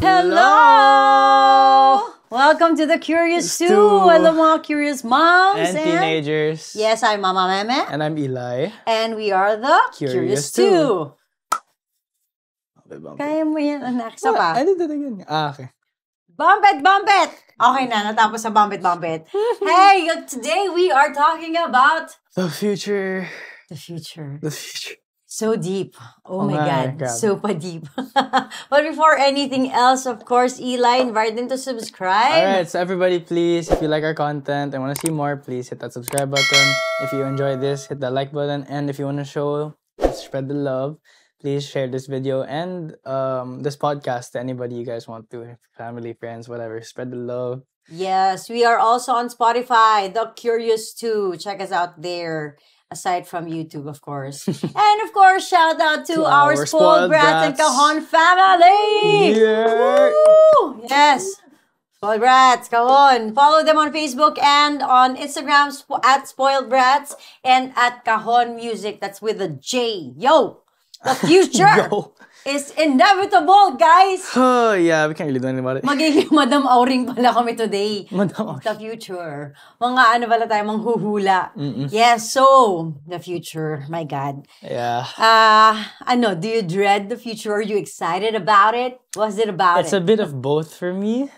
Hello! Welcome to the Curious 2. Hello mga curious moms and teenagers. Yes, I'm Mama Meme. And I'm Eli. And we are the Curious 2. Kaya mo yan, anak. Isa pa. I did it again. Okay. Bump it! Okay na, natapos sa bump it. Hey, today we are talking about... The future. The future. The future. So deep. Oh my God. God. Super deep. But before anything else, of course, Eli, invite them to subscribe. Alright, so everybody please, if you like our content and want to see more, please hit that subscribe button. If you enjoy this, hit that like button. And if you want to spread the love, please share this video and this podcast to anybody you guys want to. Family, friends, whatever. Spread the love. Yes, we are also on Spotify, The Curious 2. Check us out there. Aside from YouTube, of course. And of course, shout out to our Spoiled Brats and Cajon family! Yeah! Woo! Yes! Spoiled Brats, Cajon. Follow them on Facebook and on Instagram at Spoiled Brats and at Cajon Music. That's with a J. Yo! The future is inevitable, guys! Oh, yeah, we can't really do anything about it. Magiging Madam Auring pala kami today. Madam Auring. The future. Mga pala tayo, manghuhula. Yes, so, the future. My God. Yeah. Do you dread the future? Are you excited about it? What's it about It's a bit of both for me.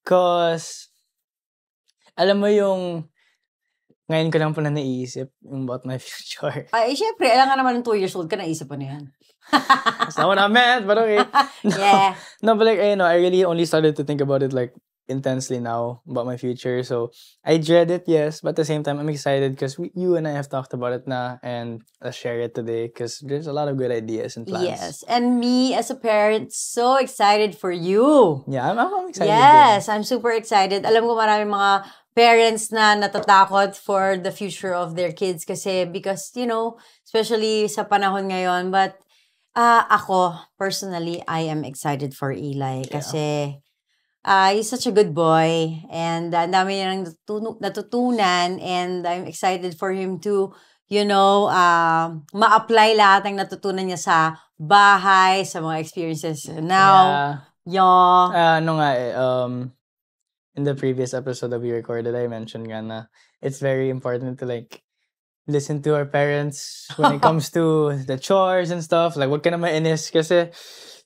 Cause, alam mo yung, ngayon ko lang pala naisip about my future. Ay, syempre, alam nga naman ng 2 years old ka, naisip pa na yan. That's not what I meant, but okay. No, yeah. No, but like, I really only started to think about it like intensely now about my future. So I dread it, yes, but at the same time, I'm excited because you and I have talked about it now, and let's share it today because there's a lot of good ideas and plans. Yes, and me as a parent, so excited for you. Yeah, I'm excited. Yes, I'm super excited. Alam ko maraming mga parents na natatakot for the future of their kids because, especially sa panahon ngayon, but ako, personally, I am excited for Eli kasi he's such a good boy and ang dami niya natutunan and I'm excited for him to, ma-apply lahat ng natutunan niya sa bahay, sa mga experiences now. In the previous episode that we recorded, I mentioned na it's very important to like listen to our parents when it comes to the chores and stuff. Like, wag ka na mainis kasi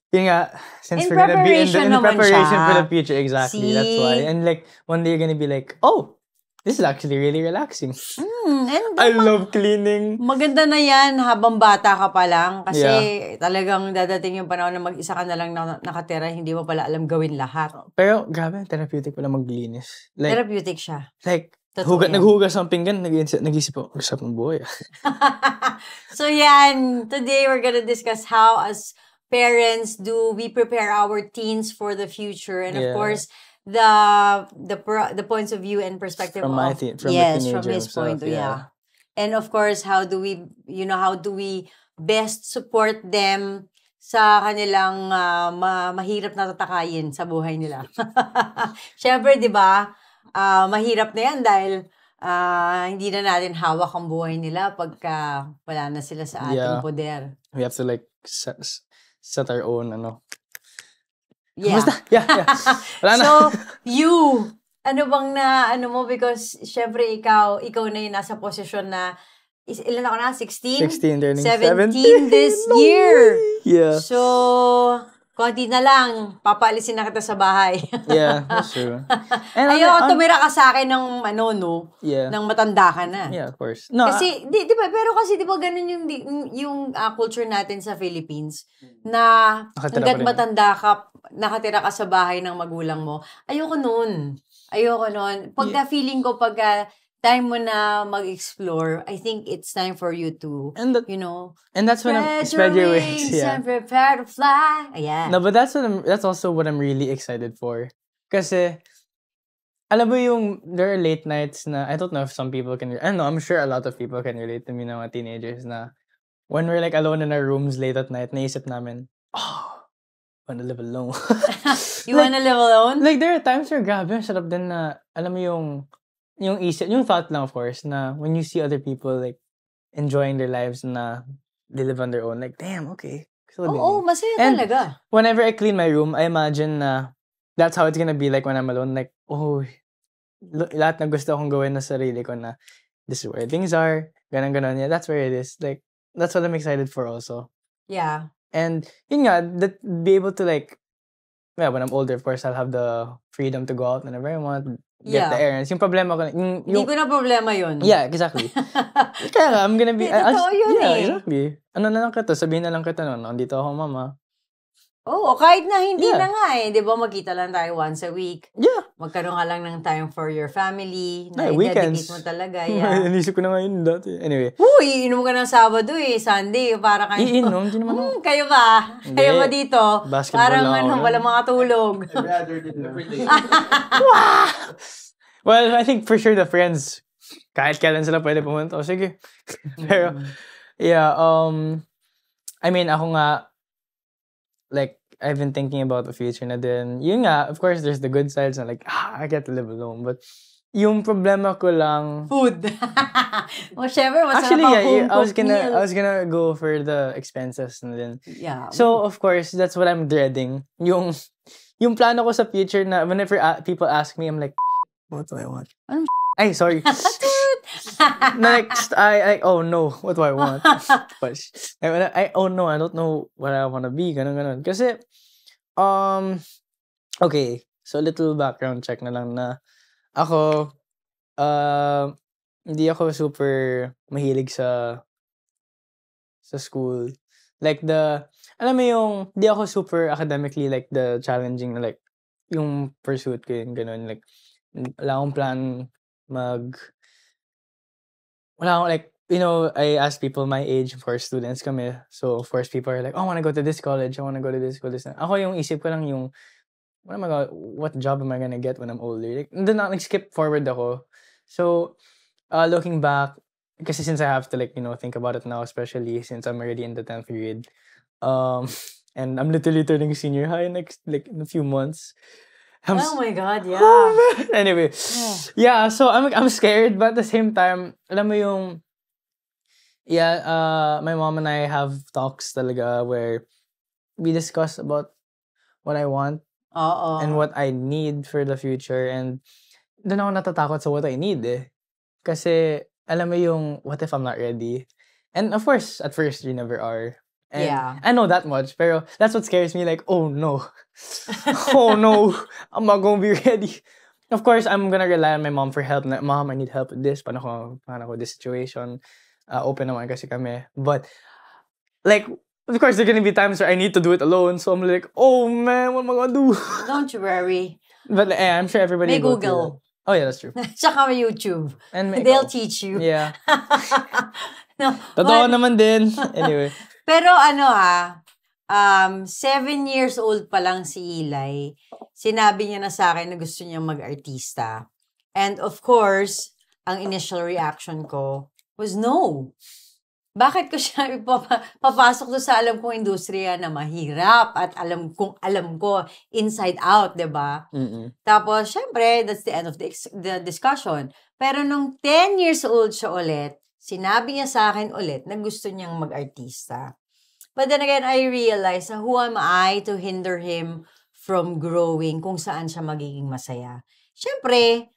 since we're gonna be in preparation for the future. Exactly. See? That's why. And like, one day you're gonna be like, oh, this is actually really relaxing. And I love cleaning. Maganda na yan habang bata ka pa lang kasi talagang dadating yung panahon na mag-isa ka na lang nakatira, hindi mo pala alam gawin lahat. Pero grabe, therapeutic pala maglinis. Like, therapeutic siya. Like, naghugas ng pinggan, nag-isip ako, usap ng buhay. So yan, today we're gonna discuss how as parents do we prepare our teens for the future, and of course the points of view and perspective from his point of view. And of course how do we best support them sa kanilang mahirap na tatakayin sa buhay nila. Syempre, 'di ba? Mahirap na yan dahil hindi na natin hawak ang buhay nila pagka wala na sila sa ating poder. We have to like set our own Yeah. Yeah. Wala na. So, ano bang because syempre ikaw na yung nasa posisyon na, ilan ako na? 16? 16, turning 17 this year. Yeah. So, konti na lang, papaalisin na kita sa bahay. Yeah, that's true. And ayoko tumira ka sa akin ng ng matanda ka na. Yeah, of course. No, kasi di ba ganun yung culture natin sa Philippines na hangga't matanda ka, nakatira ka sa bahay ng magulang mo. Ayoko nun. Pagka feeling ko time mo na mag-explore, I think it's time for you to, and that's when I'm spread your wings, and prepare to fly. Yeah. No, but that's also what I'm really excited for. Kasi, alam mo there are late nights na, I don't know if some people can, I don't know, I'm sure a lot of people can relate to me na mga teenagers na, when we're like alone in our rooms late at night, naisip namin, I wanna live alone. You wanna live alone? Like, there are times where grabe, sarap din na, alam mo yung thought lang, of course, na when you see other people like enjoying their lives na they live on their own, like, damn, okay, Oo, masaya And talaga. whenever I clean my room, I imagine na that's how it's gonna be like when I'm alone. Like, lahat na gusto akong gawin na sarili ko na this is where things are, ganon. Yeah, that's where it is. Like, that's what I'm excited for also. Yeah. And yun nga, that be able to like, when I'm older, of course, I'll have the freedom to go out whenever I want, get the errands. Yung problema ko, Hindi ko na problema yun. Yeah, exactly. Kaya nga, I'm gonna be... Totoo yun yeah, exactly. Ano na lang kita, sabihin na lang kita no, nandito ako, mama. Oo, kahit na hindi na nga eh. Di ba, magkita lang tayo once a week. Yeah. Magkaroon ka lang ng time for your family. Na weekends. i-dedicate mo talaga. Yeah. Inisip ko na nga yun dati. Anyway. Iinom ka ng Sabado eh. Sunday, para kayo. Iinom? Hindi naman ako. Kayo ba? Hindi. Kayo ba dito? Basketball parang lang ako. walang mga tulog. I'd rather did everything. Well, I think for sure the friends, kahit kailan sila pwede pumunta. O sige. Pero, yeah, I mean, ako nga, like, I've been thinking about the future na din. Yun nga, of course, there's the good sides na like, I get to live alone. But, yung problema ko lang... Food. Well, syempre, masarap actually, ang yeah, home-cooked meal. I was gonna go for the expenses na din. Yeah. So, of course, that's what I'm dreading. Yung plano ko sa future na whenever people ask me, I'm like, what do I want? Anong Ay, sorry. Next, oh no, what do I want? Oh no, I don't know what I want to be, ganon. Kasi, okay, so little background check na lang na ako, hindi ako super mahilig sa school. Like alam mo yung, hindi ako super academically like the challenging, like, yung pursuit ko yun, ganon, like, wala akong plan wala akong, like, you know, I ask people my age, of course, students kami. So, of course, people are like, I want to go to this college, I want to go to this college. Ako yung isip ko lang yung, what job am I gonna get when I'm older? Like, doon na, nag-skip forward ako. So, looking back, kasi since I have to, like, you know, think about it now, especially since I'm already in the 10th grade, and I'm literally turning senior high next, like, in a few months. Oh my God, yeah. Oh, anyway, yeah, so I'm scared, but at the same time, alam mo yung, my mom and I have talks talaga where we discuss about what I want and what I need for the future, and doon ako natatakot sa what I need eh. Kasi, alam mo yung, what if I'm not ready? And of course, at first, you never are. And I know that much, pero that's what scares me, like, oh no. Oh no, I'm not gonna be ready. Of course, I'm gonna rely on my mom for help. Like, Mom, I need help with this. Paano ko this situation? Open naman kasi kami. But, like, of course, there are gonna be times where I need to do it alone. So I'm like, oh man, what am I gonna do? Don't you worry. But I'm sure everybody may Google. Oh yeah, that's true. Tsaka may YouTube. And they'll teach you. Yeah. No, totoo naman din. Anyway. Pero 7 years old pa lang si Eli, sinabi niya na sa akin na gusto niyang mag-artista. And of course, ang initial reaction ko was no. Bakit ko siya papasok doon sa alam kong industriya na mahirap at alam ko inside out, 'di ba? Tapos, syempre, that's the end of the discussion. Pero nung 10 years old siya ulit, sinabi niya sa akin ulit na gusto niyang mag-artista. But then again, I realized na who am I to hinder him from growing kung saan siya magiging masaya. Siyempre,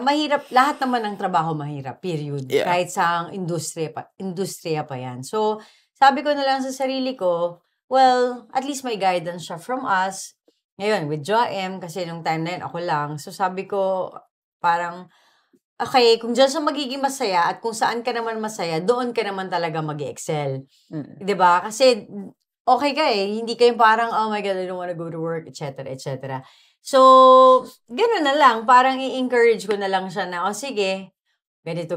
mahirap, lahat naman ng trabaho mahirap, period. Yeah. Kahit sa industriya pa yan. So, sabi ko na lang sa sarili ko, well, at least may guidance siya from us. Ngayon, with Joem, kasi nung time na yun, ako lang. So, sabi ko, parang, okay, kung dyan siya magiging masaya at kung saan ka naman masaya, doon ka naman talaga mag-excel. Diba? Kasi, okay ka eh. Hindi kayo parang, oh my God, I don't wanna go to work, etc., etc. So, gano'n na lang. Parang i-encourage ko na lang siya na, sige, ganito.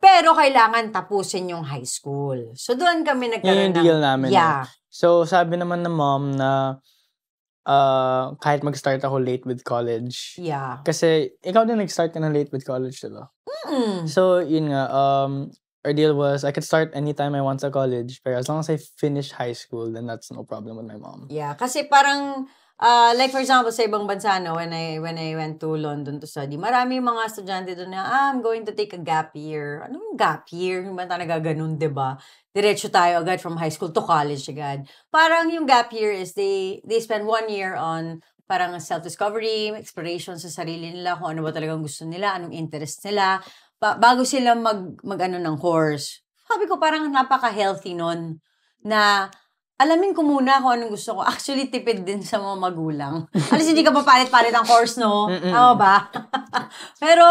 Pero kailangan tapusin yung high school. So, doon kami nagkaroon yung deal namin. Yeah. So, sabi naman ng mom na kahit mag-start ako late with college. Yeah. Kasi, ikaw din nag-start ka na late with college, diba? So, yun nga, our deal was, I could start anytime I want sa college, pero as long as I finish high school, then that's no problem with my mom. Yeah, kasi parang, Like for example, sa ibang bansa, no, when I went to London to study, marami mga estudyante doon na, I'm going to take a gap year. Anong gap year? Yung ba talaga ganun, di ba? Diretso tayo agad from high school to college agad. Parang yung gap year is they spend 1 year on parang self-discovery, exploration sa sarili nila, kung ano ba talagang gusto nila, anong interest nila, bago sila mag-ano ng course. Sabi ko, parang napaka-healthy nun na alamin ko muna kung anong gusto ko. Actually, tipid din sa mga magulang. Alis, hindi ka papalit-palit ang course, no? Tama ba? pero,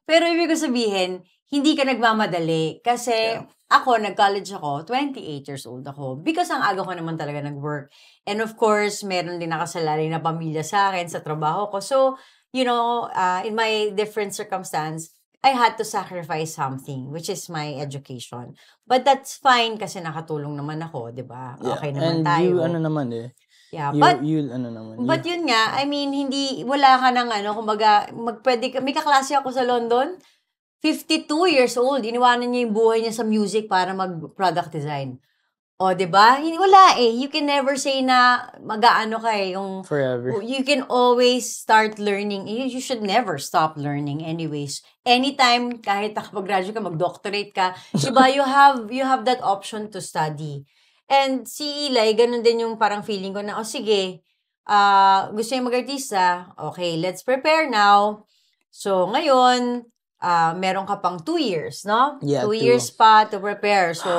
pero ibig ko sabihin, hindi ka nagmamadali. Kasi ako, nag-college ako, 28 years old ako. Because ang aga ko naman talaga nag-work. And of course, meron din nakasalari na pamilya sa akin sa trabaho ko. So, you know, in my different circumstance, I had to sacrifice something, which is my education. But that's fine kasi nakatulong naman ako, di ba? Okay naman and tayo. you, ano naman eh. Yeah, But yun nga, I mean, wala ka ng kumbaga, may kaklase ako sa London, 52 years old, iniwanan niya yung buhay niya sa music para mag-product design. O, diba? Wala eh. You can never say na mag-aano ka eh. Forever. You can always start learning. You should never stop learning anyways. Anytime, kahit nakapag-graduate ka, mag-doctorate ka, diba, you have that option to study. And si Eli, ganun din yung parang feeling ko na, sige, gusto niya mag-artista, okay, let's prepare now. So, ngayon, meron ka pang 2 years, no? Yeah, 2 years pa to prepare. So,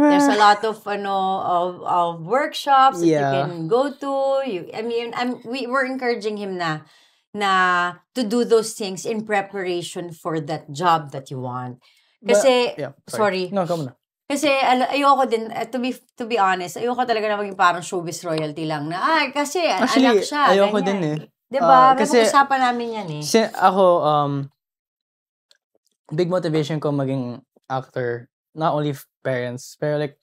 there's a lot of workshops that you can go to. We're encouraging him na to do those things in preparation for that job that you want. Kasi, sorry. No, come on. Kasi ayoko din, to be honest, ayoko talaga na maging parang showbiz royalty lang na, kasi actually, anak siya. Ayoko ganyan. din eh. Diba? Kasi, usapan namin yan eh. Ako, big motivation ko maging actor, not only parents, pero like,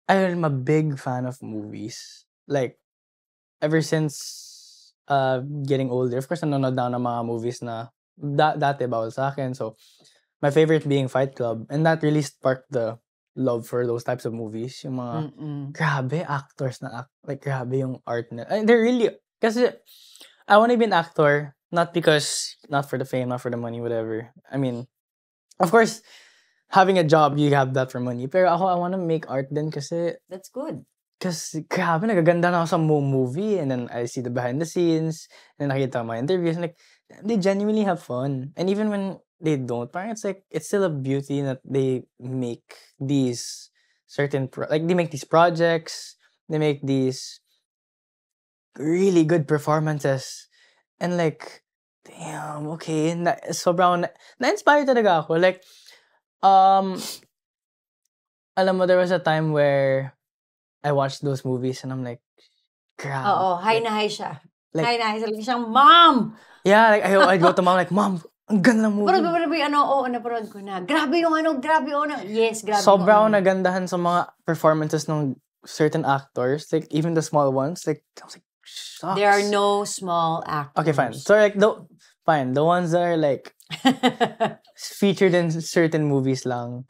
I'm a big fan of movies. Like, ever since getting older, of course, nanonood na ako ng mga movies na dati bawal sa akin. So, my favorite being Fight Club. And that really sparked the love for those types of movies. Yung mga, grabe, actors na like, grabe yung art na. They're really, kasi, I want to be an actor, not for the fame, not for the money, whatever. I mean, of course, having a job, you have that for money. Pero ako, I want to make art din kasi... That's good. Kasi, grabe, nagaganda na ako sa movie and then I see the behind the scenes and nakita ko mga interviews and like, they genuinely have fun. And even when they don't, parang it's like, it's still a beauty that they make these they make these projects, they make these really good performances. And like, damn, okay. Sobrang na-inspire talaga ako. Like, alam mo, there was a time where I watched those movies and I'm like, grabe. Oo, high na high siya. Like, high na high. Sabi siyang, Mom! Yeah, like, I'd go to Mom like, Mom, ang ganda ng movie. Naparod ko na. Grabe yung Yes, grabe. Sobrang nagandahan sa mga performances ng certain actors, like, even the small ones. Like, I was like, shucks. There are no small actors. Okay, fine. So, like, the ones that are, like, featured in certain movies lang.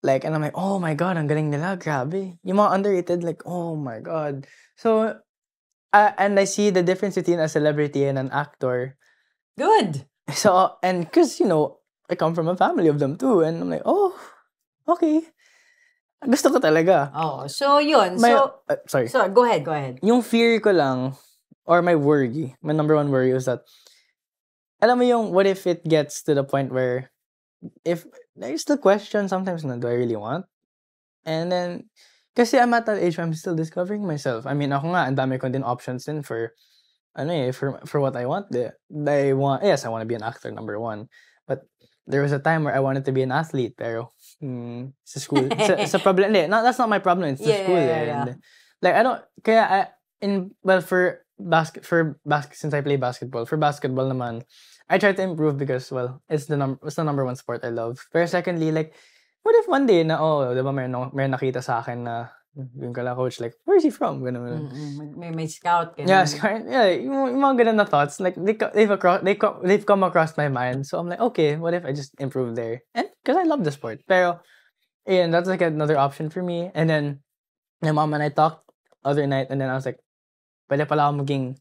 Like, and I'm like, oh my God, ang galing nila, grabe. Yung mga underrated, like, oh my God. So, and I see the difference between a celebrity and an actor. Good. So, and because, I come from a family of them too. And I'm like, oh, okay. Gusto ko talaga. Oh, so yun. Sorry. So, go ahead. Yung fear ko lang, or my number one worry is that, alam mo yung, what if it gets to the point where, if there's still question sometimes na, do I really want? And then, kasi I'm at that age where I'm still discovering myself. I mean, ako nga, ang dami ko din options din for what I want. Yes, I want to be an actor, number one. But there was a time where I wanted to be an athlete, pero sa school, sa problem, that's not my problem, it's the school. And, like, I don't, kaya, since I play basketball, for basketball naman, I try to improve because, well, it's the number one sport I love. Pero secondly, like, what if one day na, diba, may nakita sa akin na, yung kala coach, like, where is he from? May scout. Ganun. Yeah, scout. Yeah, yung mga ganun na thoughts, like, they've come across my mind. So I'm like, okay, what if I just improve there? And, because I love the sport. Pero, that's like another option for me. And then, my mom and I talked other night, and then I was like, pwede pala ako maging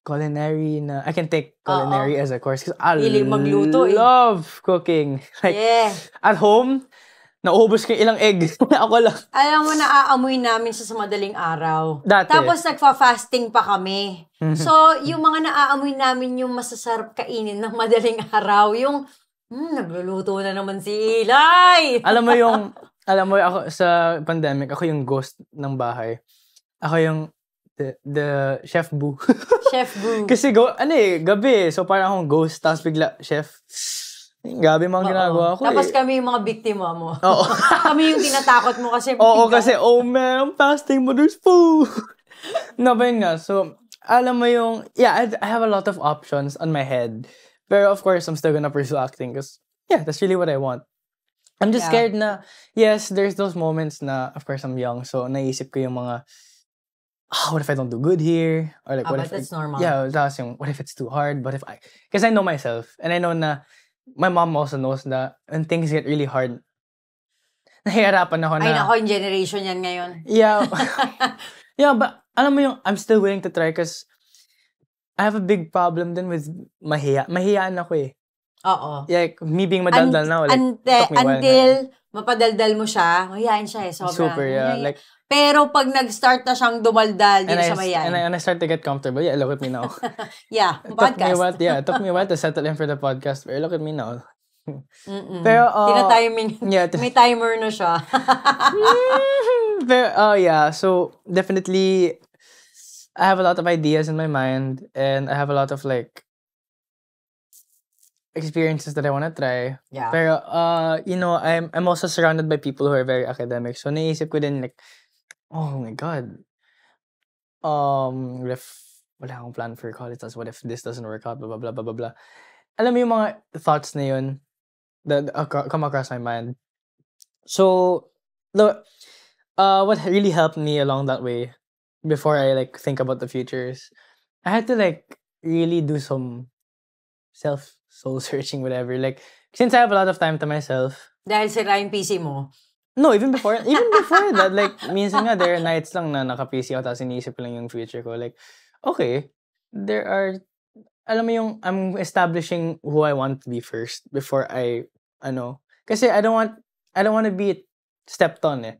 culinary na, I can take culinary as a course because I Hilig magluto love cooking. Like, at home, naubos ko ilang egg. Ako lang. Alam mo, naaamoy namin siya sa madaling araw. Dati. Tapos nagfa-fasting pa kami. So, yung mga naaamoy namin yung masasarap kainin ng madaling araw, yung, nagluluto na naman si Eli! alam mo, ako sa pandemic, ako yung ghost ng bahay. Ako yung the chef boo. Chef boo. Kasi gabi. So parang akong ghost, tapos bigla, chef, gabi mga ginagawa ko. Tapos kami yung mga biktima mo. Oo. Kami yung tinatakot mo kasi. Kasi, man, I'm fasting, but there's food. No, ba yun nga. So, alam mo yung, I have a lot of options on my head. Pero of course, I'm still gonna pursue acting because, that's really what I want. I'm just scared na, yes, there's those moments na, of course, I'm young. So, naisip ko yung mga, what if I don't do good here? Or like, what if that's normal. Yeah, that's yung, what if it's too hard? Because I know myself. And I know na, my mom also knows that when things get really hard, nahihirapan ako na. Ay, nako, yung generation yan ngayon. Yeah. But alam mo yung, I'm still willing to try because I have a big problem then with mahiyaan ako eh. Oo. Like, me being madaldal now. Like, until mapadaldal mo siya, mahihain siya eh. Super, Like, pero pag nag-start na siyang dumaldal, di na siya mahihain. And I start to get comfortable. Yeah, look at me now. Podcast. It took me a while to settle in for the podcast. But look at me now. Pero, tina-timing. May timer na siya. Pero, so, definitely, I have a lot of ideas in my mind. And I have a lot of, like, experiences that I want to try. Yeah. Pero, I'm also surrounded by people who are very academic. So, naisip ko din, like, oh my God. What if wala akong plan for college? What if this doesn't work out? Blah, blah, blah, blah, blah, blah. Alam mo yung mga thoughts na yun that come across my mind. So, what really helped me along that way before I, like, think about the futures, I had to, like, really do some soul searching, whatever. Like, since I have a lot of time to myself. Dahil sira yung PC mo. No, even before that, like, minsan nga, there are nights lang na naka-PC ako, tapos iniisip ko lang yung future ko. Like, okay, alam mo yung, I'm establishing who I want to be first before kasi I don't want to be stepped on eh.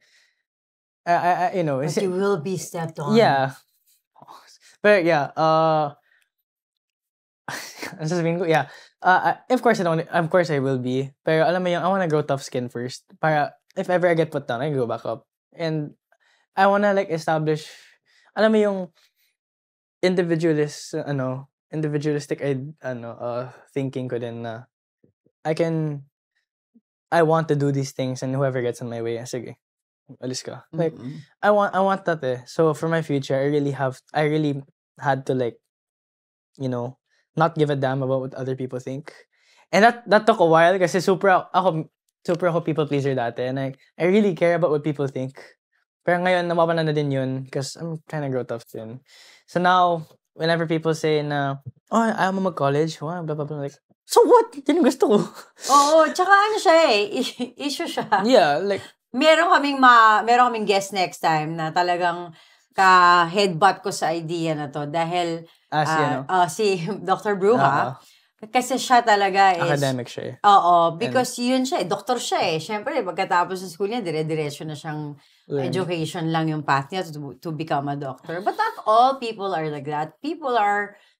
But you will be stepped on. Yeah. But ang sasabihin ko, of course I will be. Pero alam mo yung, I want to grow tough skin first. Para, if ever I get put down, I go back up. And I want to, like, establish, alam mo yung individualistic thinking ko din na I want to do these things and whoever gets in my way, sige, alis ka. Like, I want that eh. So for my future, I really had to, like, not give a damn about what other people think. And that took a while kasi super ako people pleaser dati, and I really care about what people think. Pero ngayon, namapala na din yun because I'm trying to grow tough skin. So now, whenever people say na, ayaw mo mag-college, blah, blah, blah, like, so what? Yun yung gusto ko. Oo, tsaka siya eh, issue siya. Yeah, like, meron kaming guest next time na talagang ka-headbutt ko sa idea na to dahil si Dr. Bruja. Kasi siya talaga is... Academic siya eh. Oo, because yun siya eh. Doktor siya eh. Siyempre, pagkatapos ng school niya, dire-diretso na siyang education lang yung path niya to become a doctor. But not all people are like that.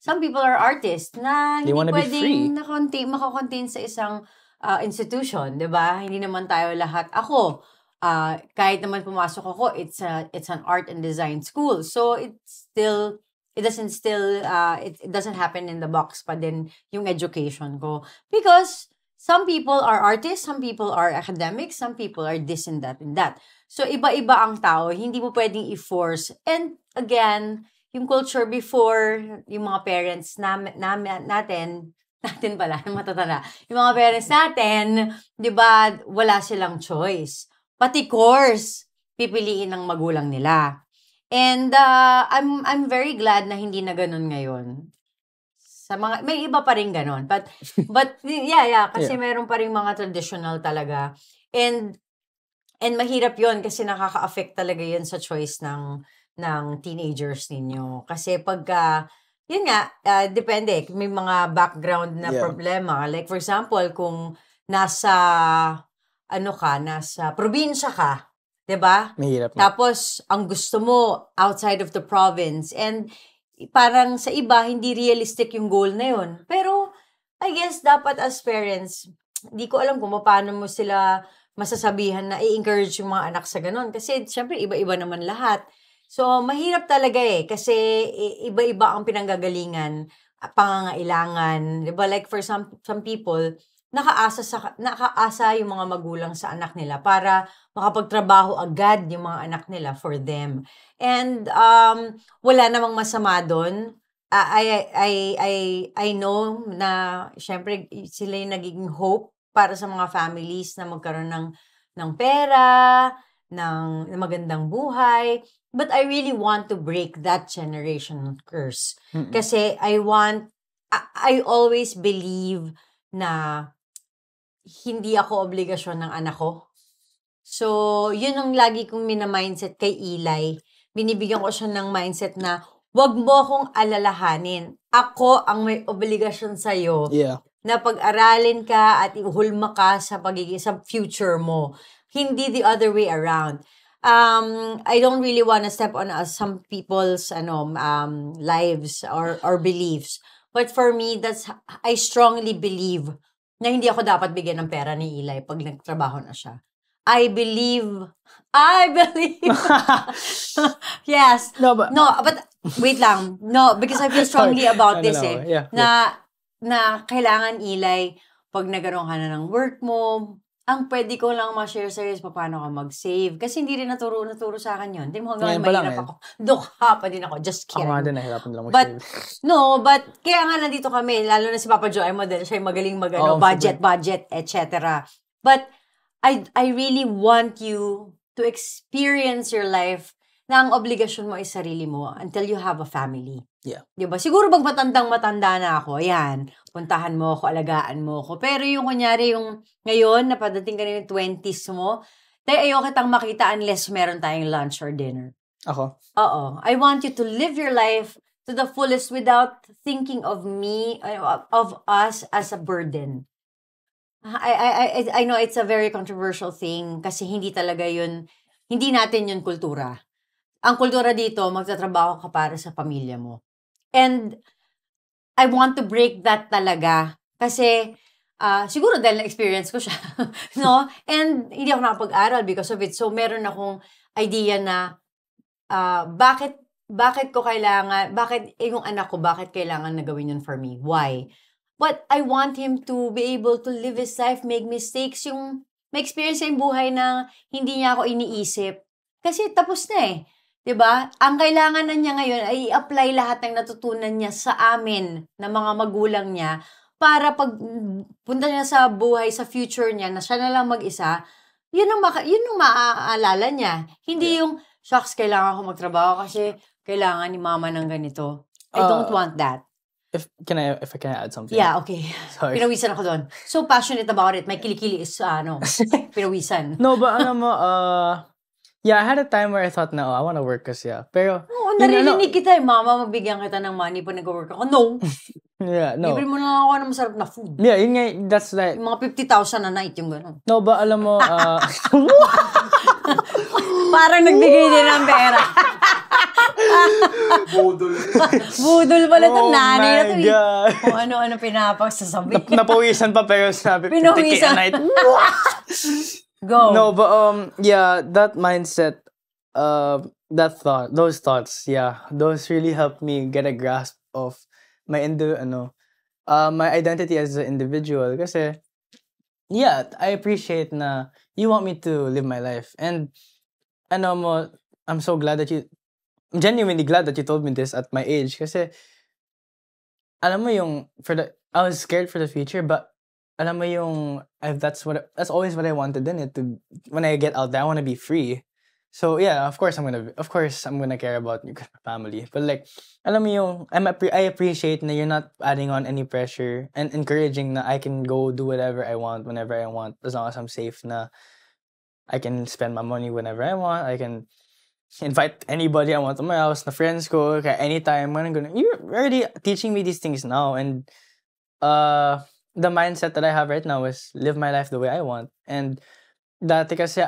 Some people are artists na hindi pwedeng makakontain sa isang institution, di ba? Hindi naman tayo lahat. Ako, kahit naman pumasok ako, it's an art and design school. So, it doesn't happen in the box pa din yung education ko. Because some people are artists, some people are academics, some people are this and that and that. So, iba-iba ang tao. Hindi mo pwedeng i-force. And again, yung culture before, yung mga parents natin pala, matatanda. Yung mga parents natin, di ba, wala silang choice. Pati course, pipiliin ng magulang nila. And I'm very glad na hindi na ganun ngayon. May iba pa rin ganun. But kasi meron pa rin mga traditional talaga. And mahirap 'yon kasi nakaka-affect talaga 'yon sa choice ng ng teenagers ninyo. Kasi pagka, yun nga, depende. May mga background na problema. Like for example, kung nasa probinsya ka, 'di ba? Mahirap na. Tapos ang gusto mo outside of the province, and parang sa iba hindi realistic yung goal na yun. Pero I guess dapat as parents, hindi ko alam kung paano mo sila masasabihan na i-encourage yung mga anak sa ganun. Kasi syempre iba-iba naman lahat. So mahirap talaga kasi iba-iba ang pinanggagalingan, pangangailangan, 'di ba? Like for some people, nakaasa yung mga magulang sa anak nila para makapagtrabaho agad yung mga anak nila for them. And wala namang masama doon. I know na syempre sila yung nagiging hope para sa mga families na magkaroon ng pera, ng magandang buhay. But I really want to break that generation curse. Kasi I always believe na hindi ako obligasyon ng anak ko. So, yun ang lagi kong mina-mindset kay Eli. Binibigyan ko siya ng mindset na, wag mo akong alalahanin. Ako ang may obligasyon sa'yo. Na pag-aralin ka at ihulma ka sa future mo. Hindi the other way around. I don't really want to step on some people's lives or beliefs. But for me, I strongly believe na hindi ako dapat bigyan ng pera ni Eli pag nagtrabaho na siya. I believe. Yes. No, but wait lang. No, because I feel strongly about this na kailangan Eli, pag nagkaroon ka na ng work mo, ang pwede ko lang ma-share sa'yo is paano ka mag-save. Kasi hindi rin naturo sa akin yun. Hindi mo hanggang mahirap ako. Dukha pa din ako. Just kidding. Ako nga din nahirapan lang mag-save. But kaya nga nandito kami, lalo na si Papa Joe, siya magaling budget, etc. But I really want you to experience your life na ang obligasyon mo ay sarili mo until you have a family. Yeah. Diba? Siguro pag matanda na ako, yan, puntahan mo ako, alagaan mo ako. Pero yung kunyari, yung ngayon, napadating ka na yung 20s mo, ayaw kitang makita unless meron tayong lunch or dinner. Ako? Oo. I want you to live your life to the fullest without thinking of me, of us as a burden. I know it's a very controversial thing kasi hindi natin yun kultura. Ang kultura dito, magtatrabaho ka para sa pamilya mo. And I want to break that talaga. Kasi, siguro dahil na-experience ko siya. No? And hindi ako nakapag-aral because of it. So, meron akong idea na bakit yung anak ko, bakit kailangan na gawin yun for me? Why? But I want him to be able to live his life, make mistakes, may experience yung buhay na hindi niya ako iniisip. Kasi tapos na 'di ba? Ang kailangan na niya ngayon ay i-apply lahat ng natutunan niya sa amin na mga magulang niya para pag punta niya sa buhay, sa future niya, na siya na lang mag-isa, yun ang maaalala niya. Hindi yung, shucks, kailangan ko magtrabaho kasi kailangan ni mama ng ganito. I don't want that. If I can add something. Yeah, okay. Sorry. Pinawisan ako doon. So passionate about it. May kilikili is, pinawisan. No, but yeah, I had a time where I thought na, I want to work kasi Pero, narinig kita mama, magbigyan kita ng money pag nag-work ako. No. Yeah, no. Libre mo na ako ng masarap na food. Yeah, yun nga, that's like... Yung mga 50,000 a night, yung gano'n. No, but alam mo, parang nagbigay din ng pera. Budol pala itong nanay na ito. Kung ano-ano pinapagsasabi. Napawisan pa pero sabi, 50K a night. Go. No, but yeah, that mindset, those thoughts, yeah, those really helped me get a grasp of my my identity as an individual. Kasi, yeah, I appreciate na you want me to live my life. And, I'm so glad I'm genuinely glad that you told me this at my age. Kasi, alam mo I was scared for the future, but alam mo that's always what I wanted in it. When I get out there, I want to be free. So yeah, of course I'm gonna care about your family. But like, alam mo I appreciate na you're not adding on any pressure and encouraging na I can go do whatever I want whenever I want, as long as I'm safe na I can spend my money whenever I want. I can invite anybody I want to my house, na friends ko, kaya anytime, you're already teaching me these things now, and the mindset that I have right now is live my life the way I want. And dati kasi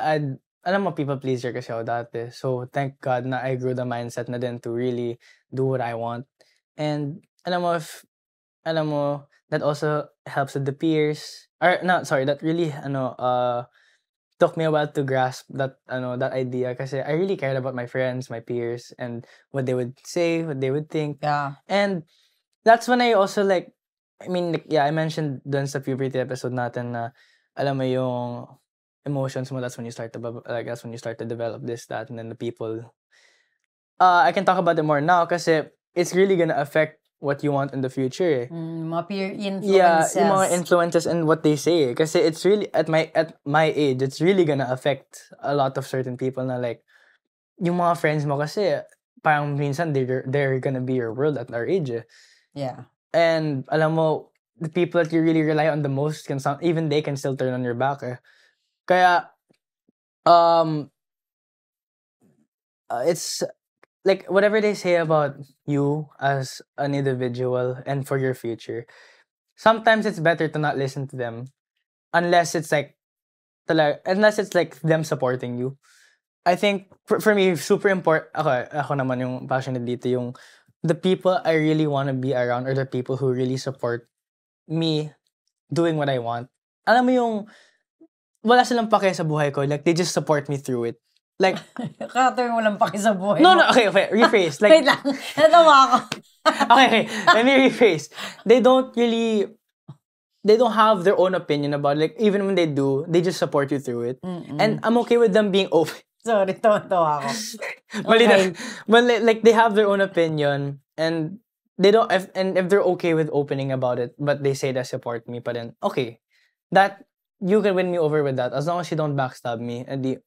alam mo, people pleaser kasi ako dati. So, thank God na I grew the mindset na din to really do what I want. And alam mo, that also helps with the peers. Or, no, sorry, that really, took me a while to grasp that idea kasi I really cared about my friends, my peers, and what they would say, what they would think. Yeah. And that's when I also I mentioned dun sa puberty episode natin na alam mo yung emotions mo, that's when you start to develop this, that, and then the people. I can talk about it more now kasi it's really gonna affect what you want in the future. Mga peer influences. Yeah, yung mga influences and what they say. Kasi it's really, at my age, it's really gonna affect a lot of certain people na like, yung mga friends mo kasi, parang minsan they're gonna be your world at our age. Yeah. And alam mo, the people that you really rely on the most even they can still turn on your back. Kaya, it's like whatever they say about you as an individual and for your future, sometimes it's better to not listen to them unless it's like them supporting you. I think for me, super important. Ako naman yung passionate dito, yung the people I really want to be around are the people who really support me doing what I want. Alam mo yung wala silang pake sa buhay ko, like they just support me through it. Like, Kaya walang pake sa buhay no, mo. okay, rephrase. Like, Wait lang, natawa ako. okay, let me rephrase. They don't have their own opinion about it. Like, even when they do, they just support you through it. And I'm okay with them being open. Sorry, tawa ako. Okay. But like, they have their own opinion, and they don't, if they're okay with opening about it, but they say they support me, but then, okay, that, you can win me over with that, as long as you don't backstab me, and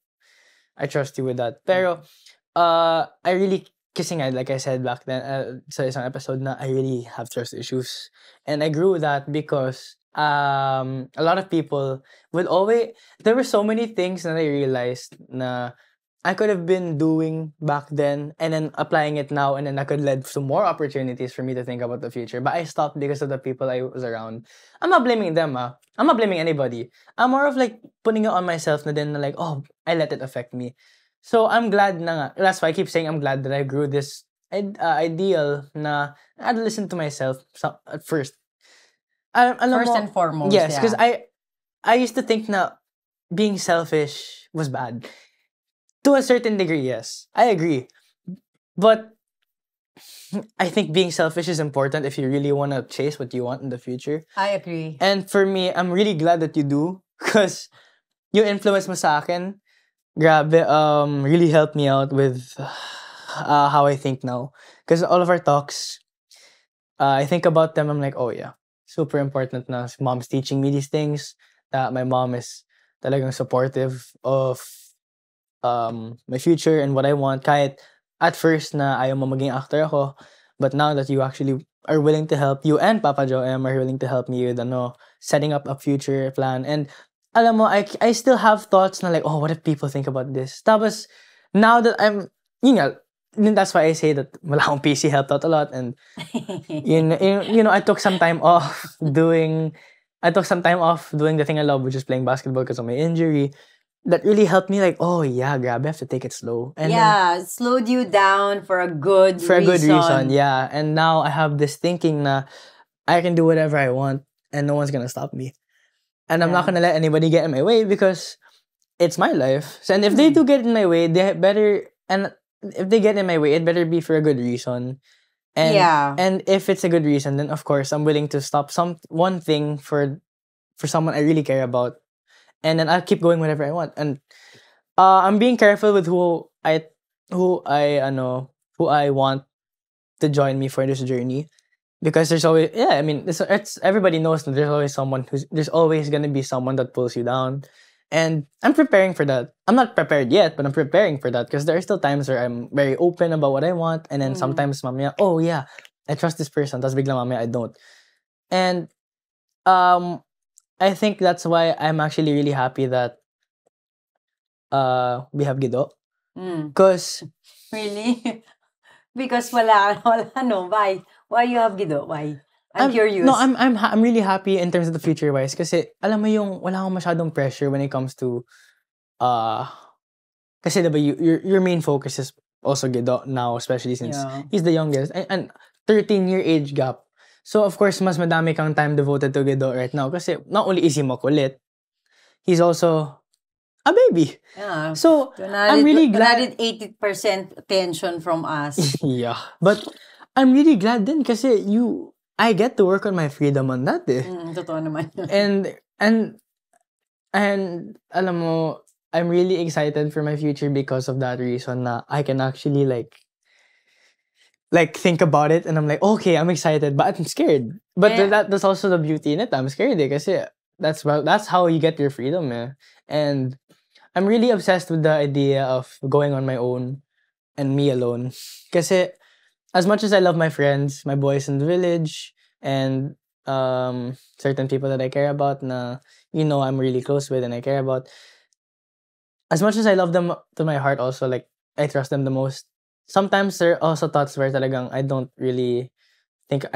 I trust you with that. Pero, I really, kasi nga, like I said back then, sa isang episode na, I really have trust issues. And I grew that because, a lot of people there were so many things that I realized na I could have been doing back then and then applying it now, and then that could lead to more opportunities for me to think about the future. But I stopped because of the people I was around. I'm not blaming them, I'm not blaming anybody. I'm more of like putting it on myself na din na like, oh, I let it affect me. So I'm glad na nga. That's why I keep saying I'm glad that I grew this ideal na I'd listen to myself at first. First and foremost, yes, yeah. because I used to think na being selfish was bad. To a certain degree, yes. I agree. But I think being selfish is important if you really want to chase what you want in the future. I agree. And for me, I'm really glad that you do, because yung influence mo sa akin, grabe, really helped me out with how I think now. Because all of our talks, I think about them, I'm like, oh yeah, super important na mom's teaching me these things, that my mom is talagang supportive of my future and what I want. Kahit at first na ayaw mo maging actor ako, but now that you actually are willing to help, you and Papa Joem are willing to help me with setting up a future plan. And alam mo, I still have thoughts na like, oh, what if people think about this? Tapos, now that I'm, that's why I say that wala akong PC helped out a lot. And, I took some time off doing the thing I love, which is playing basketball because of my injury. That really helped me, like, oh yeah, grabe, I have to take it slow. And it slowed you down for a good reason. Yeah. And now I have this thinking na I can do whatever I want and no one's gonna stop me. And I'm not gonna let anybody get in my way because it's my life. So, and if they do get in my way, if they get in my way, it better be for a good reason. And if it's a good reason, then of course I'm willing to stop one thing for someone I really care about. And then I'll keep going whenever I want. And I'm being careful with who I want to join me for this journey, because there's always it's everybody knows that there's always gonna be someone that pulls you down, and I'm preparing for that. I'm not prepared yet, but I'm preparing for that, because there are still times where I'm very open about what I want, and then sometimes mamaya, oh yeah, I trust this person, tas biglang mamaya I don't. And I think that's why I'm actually really happy that we have Guido. Because Really? Because wala, no. Why? Why you have Gido? Why? I'm curious. No, I'm really happy in terms of the future wise kasi alam mo yung wala akong masyadong pressure when it comes to kasi diba your main focus is also Gido now, especially since he's the youngest and 13-year age gap. So of course mas madami kang time devoted to Gido right now kasi not only is he makulit, he's also a baby. Yeah. So I'm really glad 80% attention from us. yeah. But I'm really glad din kasi I get to work on my freedom on that eh. Totoo naman. And alam mo, I'm really excited for my future because of that reason na I can actually like think about it and I'm like, okay, I'm excited, but I'm scared. But that's also the beauty in it. I'm scared eh, kasi that's how you get your freedom eh. And I'm really obsessed with the idea of going on my own and me alone. Kasi as much as I love my friends, my boys in the village, and certain people that I care about na, I'm really close with and I care about, as much as I love them to my heart also, like, I trust them the most, sometimes there are also thoughts where talagang I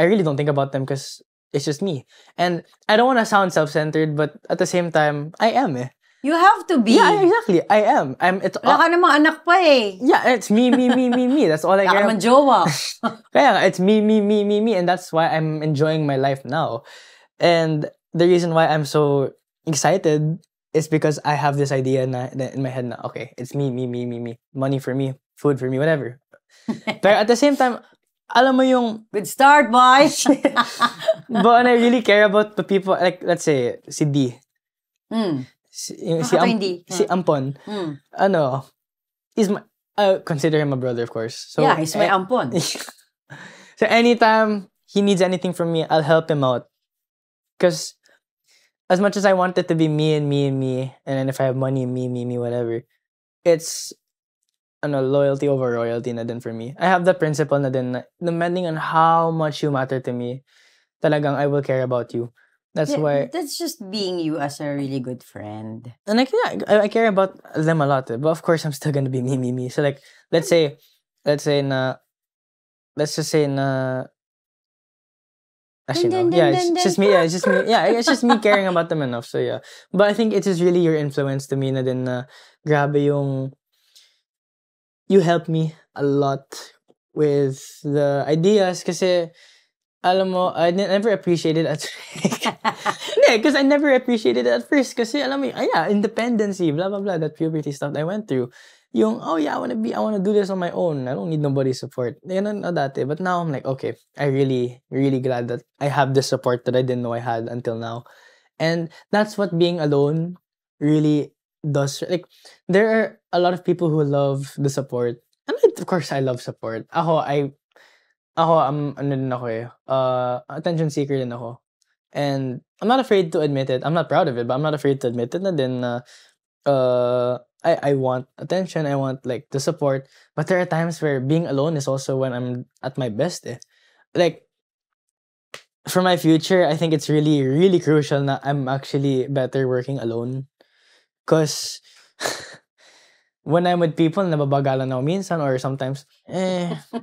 really don't think about them because it's just me. And I don't want to sound self-centered, but at the same time, I am eh. You have to be. Yeah, exactly. I am. Wala ka namang anak pa eh. Yeah, it's me. That's all I care about. Jowa. Kaya it's me. And that's why I'm enjoying my life now. And the reason why I'm so excited is because I have this idea in my head na, okay, it's me. Money for me, food for me, whatever. But at the same time, alam mo yung... Good start, boys! But when I really care about the people, like, let's say, si D. Si Ampon. Is my... consider him a brother, of course. So, yeah, he's my Ampon. So anytime he needs anything from me, I'll help him out. Because as much as I want it to be me, and then if I have money, me, whatever, it's loyalty over royalty na din for me. I have the principle na din na depending on how much you matter to me, talagang I will care about you. That's why... That's just being you as a really good friend. And I care about them a lot. But of course, I'm still gonna be me. So like, let's just say na... Actually, no. Yeah, it's just me. Yeah, it's just me. Yeah, it's just me caring about them enough. So yeah. But I think it is really your influence to me na din na grabe yung... You help me a lot with the ideas kasi... Alam mo, I never appreciated it because I never appreciated it at first. Kasi alam mo, independency, blah, blah, blah, that puberty stuff that I went through. Yung, I want to do this on my own. I don't need nobody's support. Yan na dati. But now I'm like, okay, I really, really glad that I have the support that I didn't know I had until now. And that's what being alone really does. Like, there are a lot of people who love the support. And of course, I love support. Attention seeker din ako. And I'm not afraid to admit it. I'm not proud of it, but I'm not afraid to admit it na din na I want attention, I want like the support. But there are times where being alone is also when I'm at my best eh. Like, for my future, I think it's really, really crucial na I'm actually better working alone. Because when I'm with people, nababagalan ako minsan or sometimes,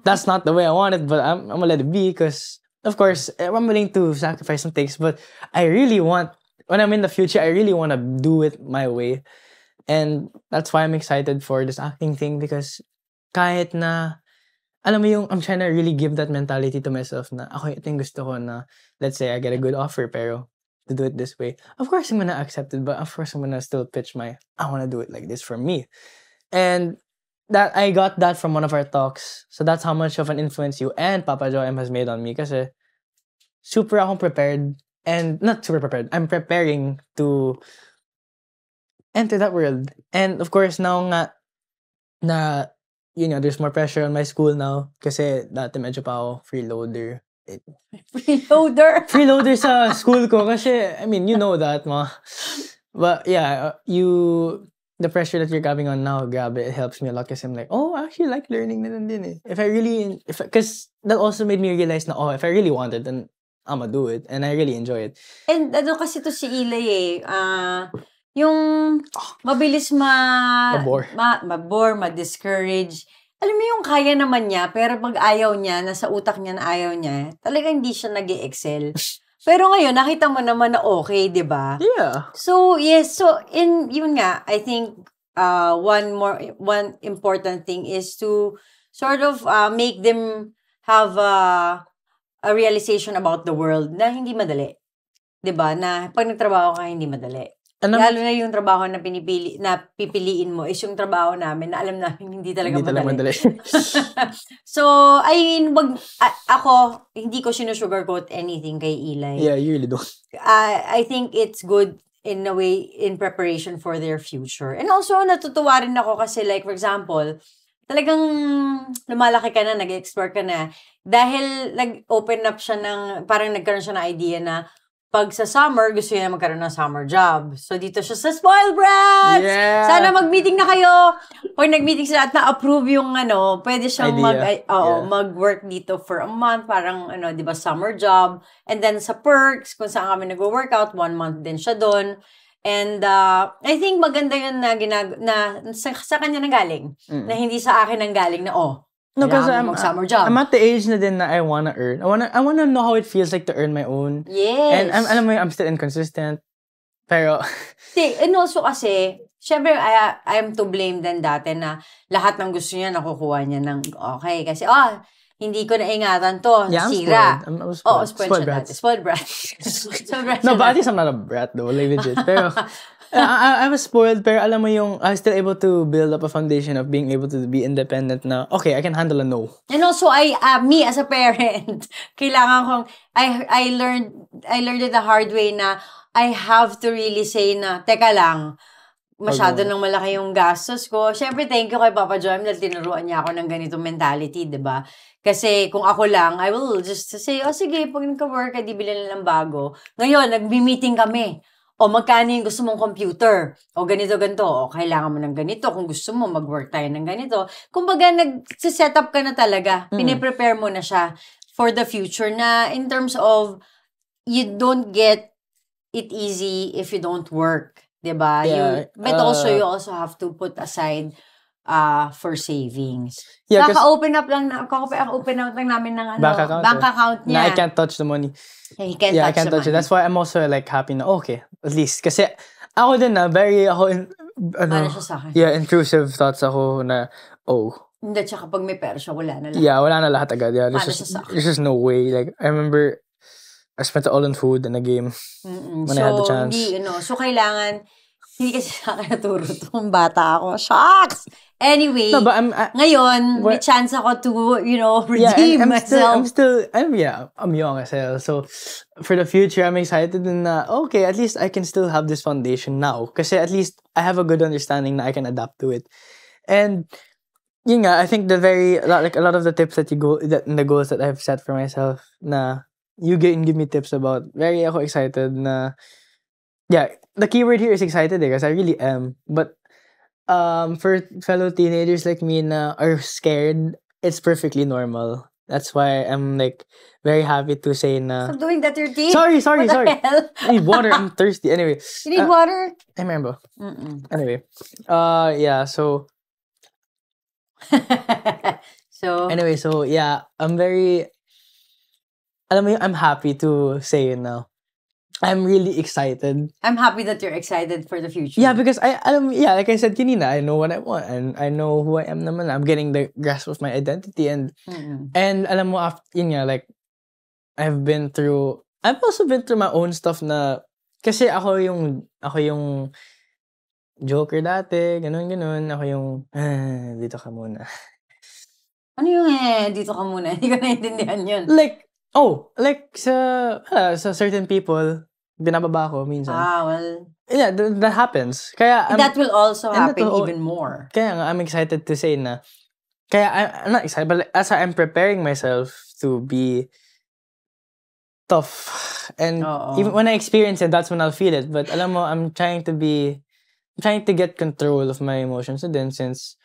that's not the way I want it, but I'm gonna let it be because, of course, I'm willing to sacrifice some things, but I really want, when I'm in the future, I really want to do it my way. And that's why I'm excited for this acting thing because kahit na, alam mo yung, I'm trying to really give that mentality to myself na, ako ito yung gusto ko na, let's say I get a good offer, pero to do it this way. Of course, I'm gonna accept it, but of course, I'm gonna still pitch I want to do it like this for me. And that I got that from one of our talks. So that's how much of an influence you and Papa Joem has made on me. Kasi super akong prepared. And not super prepared. I'm preparing to enter that world. And of course, now nga na, there's more pressure on my school now. Kasi dati medyo pa ako freeloader. Freeloader sa school ko. Kasi, I mean, you know that, ma. But yeah, the pressure that you're having on now, grabe, it helps me a lot kasi I'm like, I actually like learning na din eh. Because that also made me realize na, if I really want it, then I'ma do it. And I really enjoy it. And kasi to si Ilay eh, yung mabilis Mabore. mabore, ma-discourage. Alam mo yung kaya naman niya, pero pag ayaw niya, nasa utak niya na ayaw niya, talaga hindi siya nag-excel. Pero ngayon, nakita mo naman na okay, di ba? Yeah. So, yes. So, yun nga, I think one important thing is to sort of make them have a realization about the world na hindi madali. 'Di ba? Na pag nagtrabaho ka, hindi madali. Lalo na yung trabaho na pipiliin mo is yung trabaho namin na alam namin hindi talaga madali. So, I mean, ako, hindi ko sinusugarcoat anything kay Eli. Yeah, you really don't. I think it's good in a way in preparation for their future. And also, natutuwa rin ako kasi like, for example, talagang lumalaki ka na, nag-explore ka na. Dahil nag-open up siya parang nagkaroon siya ng idea na pag sa summer, gusto niya na magkaroon ng summer job. So, dito siya sa Spoiled Brats! Yeah! Sana mag-meeting na kayo! Pag nag-meeting sila at na-approve yung pwede siyang mag-work dito for a month, parang, di ba, summer job. And then sa perks, kung saan kami nag-workout, 1 month din siya doon. And I think maganda yun na sa kanya nanggaling. Na hindi sa akin nanggaling na, no, because summer job. I'm at the age na din na I wanna earn. I wanna know how it feels like to earn my own. Yes. And alam mo, I'm still inconsistent. Pero and also kasi, syempre, I'm to blame din dati na lahat ng gusto niya nakukuha niya ng okay. Kasi, hindi ko naingatan to. Yeah, sira. I was spoiled. Spoiled brat. Spoiled brat. No, but at least I'm not a brat though. Like legit. Pero I was spoiled, pero alam mo yung, I was still able to build up a foundation of being able to be independent na, okay, I can handle a no. And also, me as a parent, kailangan kong, I learned it the hard way na, I have to really say na, teka lang, masyado nang malaki yung gastos ko. Siyempre, thank you kay Papa Joem dahil tinuruan niya ako ng ganitong mentality, diba? Kasi kung ako lang, I will just say, sige, pag nagka-work, di bilhin lang bago. Ngayon, nagbi-meeting kami. O magkano yung gusto mong computer? O ganito. O kailangan mo ng ganito. Kung gusto mo, mag-work tayo ng ganito. Kumbaga, nag-set up ka na talaga. Pine-prepare mo na siya for the future na in terms of you don't get it easy if you don't work. Diba? Yeah, but also, you also have to put aside for savings. Yeah, Kaka-open up lang namin ng bank account niya. Na I can't touch the money. I can't touch it. That's why I'm also like happy na, okay, at least. Kasi ako din siya sa akin? Yeah, intrusive thoughts ako na, Hindi, tsaka pag may pera siya, wala na lahat. Yeah, wala na lahat agad. Yeah, there's just no way. Like, I remember, I spent it all on food in a game when I had the chance. So, kailangan, hindi kasi sa akin naturo itong bata ako. Shucks! Anyway, no, but ngayon, may chance ako to, redeem myself. I'm young as hell. So, for the future, I'm excited na, okay, at least I can still have this foundation now. Kasi at least I have a good understanding na I can adapt to it. And, yun nga, I think a lot of the tips the goals that I've set for myself na you can give me tips about, very ako excited na, yeah, the keyword here is excited because I really am. But, for fellow teenagers like me na are scared, it's perfectly normal. That's why I'm like very happy to say na. Stop doing that to your teeth. Sorry. What the hell? I need water. I'm thirsty. Anyway. You need water? I remember. Anyway. Yeah. So. Anyway, so yeah, I'm very. Alam mo, I'm happy to say now. I'm really excited. I'm happy that you're excited for the future. Yeah, because like I said kanina, I know what I want and I know who I am naman. I'm getting the grasp of my identity and alam mo, like I've also been through my own stuff na kasi ako yung joker dati, ganun. Ako yung dito ka muna. Ano yung dito ka muna? Hindi ko naiintindihan yun. Like sa certain people, binababa ko minsan. Well. Yeah, that happens. Kaya that will also happen even more. Kaya nga, I'm excited to say na, I'm not excited, but as I'm preparing myself to be tough. And even when I experience it, that's when I'll feel it. But alam mo, I'm trying to get control of my emotions. And then since,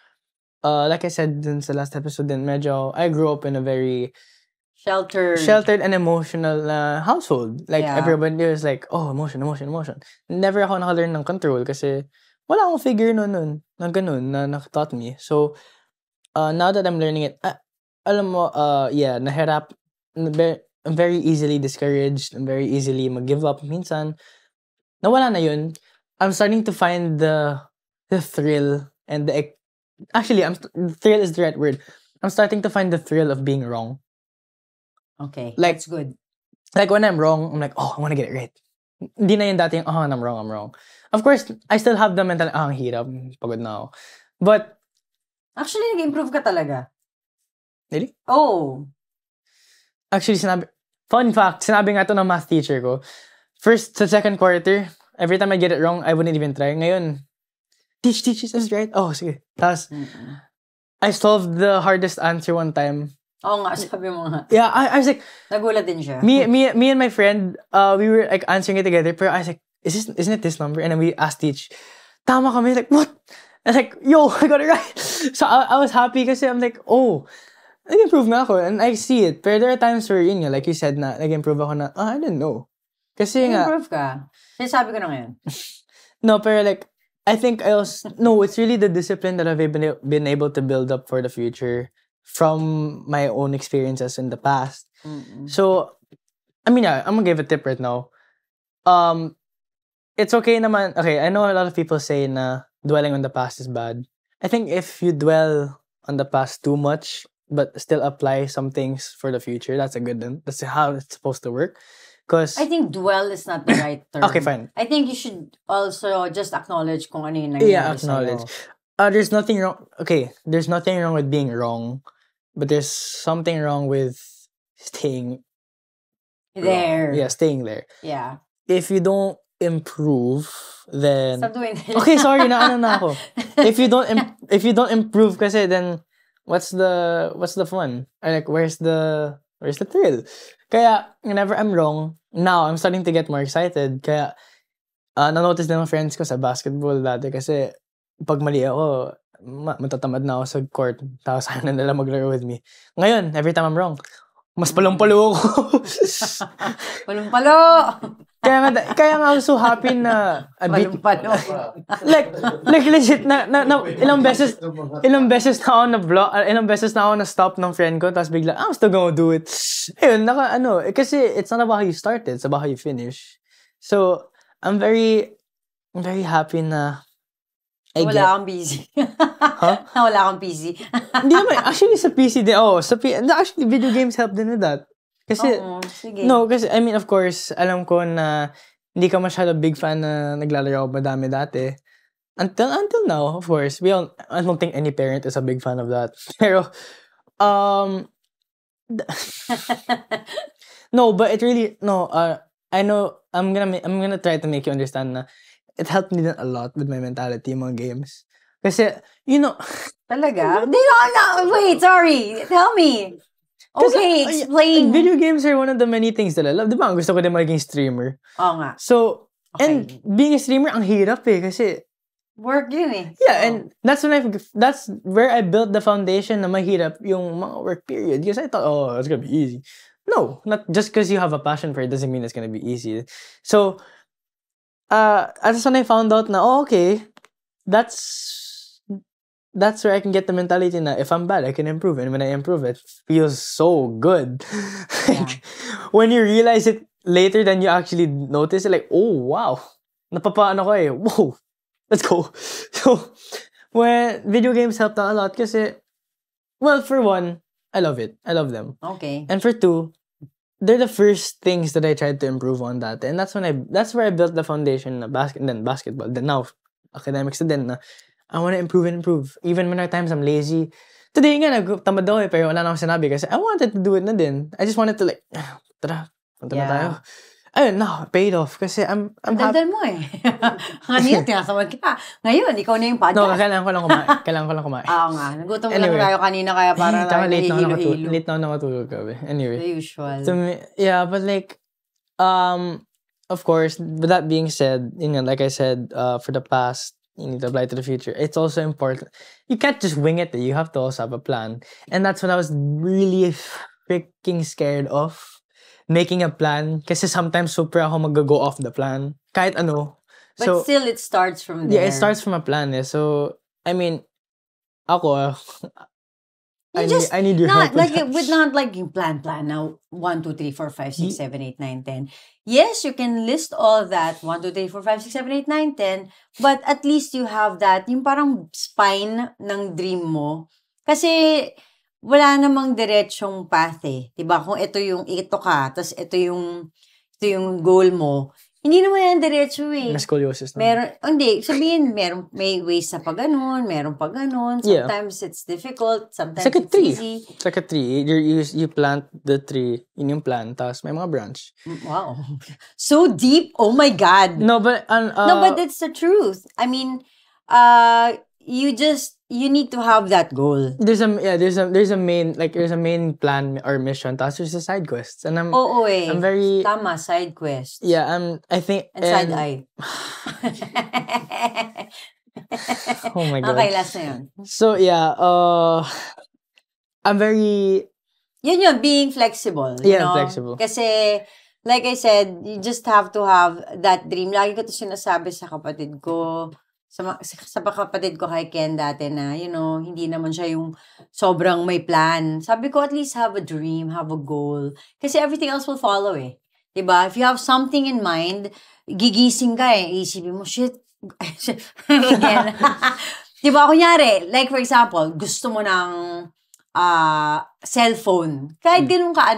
like I said dun sa last episode din, medyo, I grew up in a very sheltered and emotional household. Like, Yeah. everybody was like, oh, emotion. Never ako nakalearn ng control kasi wala akong figure nun na ganun na nakataught me. So, now that I'm learning it, alam mo, nahirap, I'm very easily discouraged, I'm very easily mag-give up. Minsan, nawala na yun. I'm starting to find the thrill and thrill is the right word. I'm starting to find the thrill of being wrong. Okay, Like- that's good. Like, when I'm wrong, I'm like, oh, I want to get it right. Hindi na yung dati yung, I'm wrong. Of course, I still have the mental, ang hirap, pagod na ako. But, Actually, nag-improve ka talaga. really? Oh. Actually, fun fact, sinabi nga to ng math teacher ko, first to second quarter, every time I get it wrong, I wouldn't even try. Ngayon, teach, is right? Oh, sige. Tapos, I solved the hardest answer one time. Oo nga, sabi mo nga. Yeah, I was like, Nagulat din siya. me and my friend, we were like answering it together, pero I was like, isn't it this number? And then we asked each, tama kami, like, what? I was like, yo, I got it right. So I was happy kasi I'm like, oh, nag-improve na ako and I see it. Pero there are times where, yun nga, like you said na, nag-improve ako na, I didn't know. Kasi nga, Nag-improve ka. Sinasabi ko na ngayon. no, pero like, I think it's really the discipline that I've been able to build up for the future from my own experiences in the past. So, I mean, yeah, I'm gonna give a tip right now. It's okay naman. Okay, I know a lot of people say na dwelling on the past is bad. I think if you dwell on the past too much, but still apply some things for the future, that's a good one. That's how it's supposed to work. Because I think dwell is not the right term. Okay, fine. I think you should also just acknowledge kung ano yung nangyari acknowledge. sa'yo. There's nothing wrong. Okay, there's nothing wrong with being wrong, but there's something wrong with staying There. wrong. Yeah, staying there. Yeah. If you don't improve, then Stop doing that. okay, sorry na ako. If you don't improve kasi, then what's the fun? Or like, where's the thrill? Kaya whenever I'm wrong, now I'm starting to get more excited. Kaya na-notice din ng friends ko sa basketball dati kasi pag mali ako, matatamad na ako sa court. Tapos ayaw na nila maglaro with me. Ngayon, every time I'm wrong, mas palumpalo ako. Palumpalo! Kaya nga I was so happy na Palumpalo. like legit na ilang beses na ako na block, ilang beses na ako na stop ng friend ko, tapos bigla I'm still gonna do it. Ayun, kasi it's not about how you started, it's about how you finish. So I'm very happy na Wala kang busy. Huh? Wala kang busy. Hindi naman, actually sa PC din, actually video games help din with that. Kasi, sige. no, kasi, I mean, of course, alam ko na hindi ka masyado big fan na naglalaro madami dati. Until now, of course, I don't think any parent is a big fan of that. Pero, no, but it really, I know, I'm gonna try to make you understand na it helped me a lot with my mentality, mga games. Kasi, Talaga? Wait, sorry. Tell me. Okay, explain. Video games are one of the many things that I love. Di ba? Gusto ko din maging streamer. Oo nga. So, Okay. and being a streamer, ang hirap kasi, Work yun eh. yeah, and that's where I built the foundation na mahirap yung mga work period. Because I thought, it's gonna be easy. No, not just because you have a passion for it doesn't mean it's gonna be easy. So, that's when I found out na, okay, that's where I can get the mentality na if I'm bad, I can improve. And when I improve, it feels so good. Like, when you realize it later than you actually notice it, like, oh, wow. Napapaano ko eh. Whoa. Let's go. So, when video games helped out a lot kasi, well, for one, I love it. I love them. Okay. And for two, they're the first things that I tried to improve on that. And that's where I built the foundation na basketball. Then now, academics din na I want to improve. Even when there are times I'm lazy. Today nga, nagtamad ako eh, pero wala na akong sinabi kasi I wanted to do it na din. I just wanted to like, tara, punta na tayo. Ayun, no, paid off. Kasi I'm happy. Daldal mo eh. Kanina, tinasamad ka. Ngayon, ikaw na yung podcast. No, kailangan ko lang kumain. Oo nga. Nagutom lang tayo kanina kaya para tayo nahihilo-hilo. Late na ako nakatulog gabi. Anyway. The usual. So, yeah, but like, of course, with that being said, like I said, for the past, you need to apply to the future. It's also important. You can't just wing it. You have to also have a plan. And that's when I was really freaking scared of making a plan kasi sometimes super ako mag-go off the plan. Kahit ano. But So, still, it starts from yeah, there. it starts from a plan. So, I mean, ako, I need your help with that. With not like yung plan now 1, 2, 3, 4, 5, 6, 7, 8, 9, 10. Yes, you can list all that 1, 2, 3, 4, 5, 6, 7, 8, 9, 10. But at least you have that yung parang spine ng dream mo. Kasi wala namang diretsong path eh. 'Di ba? Kung ito ka, tas ito yung goal mo. Hindi naman yan diretso eh. May scoliosis na. May ways sa pag-ganon, meron pag-ganon. Yeah. Sometimes it's difficult, sometimes It's like a it's tree. easy. It's like a tree. You plant the tree, yun yung plant, tapos may mga branch. Wow. So deep. Oh my God. No, but it's the truth. I mean, you need to have that goal. There's a main plan or mission, tapos there's a side quest. And I'm very Tama, side quest. Yeah, I think and side eye. Oh my God. Okay, last na yun. So yeah, I'm very Yun, being flexible. You know? Flexible. Kasi, like I said, you just have to have that dream. Lagi ko ito sinasabi sa kapatid ko, sa kapatid ko kay Ken dati na, hindi naman siya yung sobrang may plan. Sabi ko, at least have a dream, have a goal. Kasi everything else will follow eh. Diba? If you have something in mind, gigising ka eh. Isipin mo, shit. Again. Diba? Kunyari, like for example, gusto mo ng cellphone. Kahit ganun ka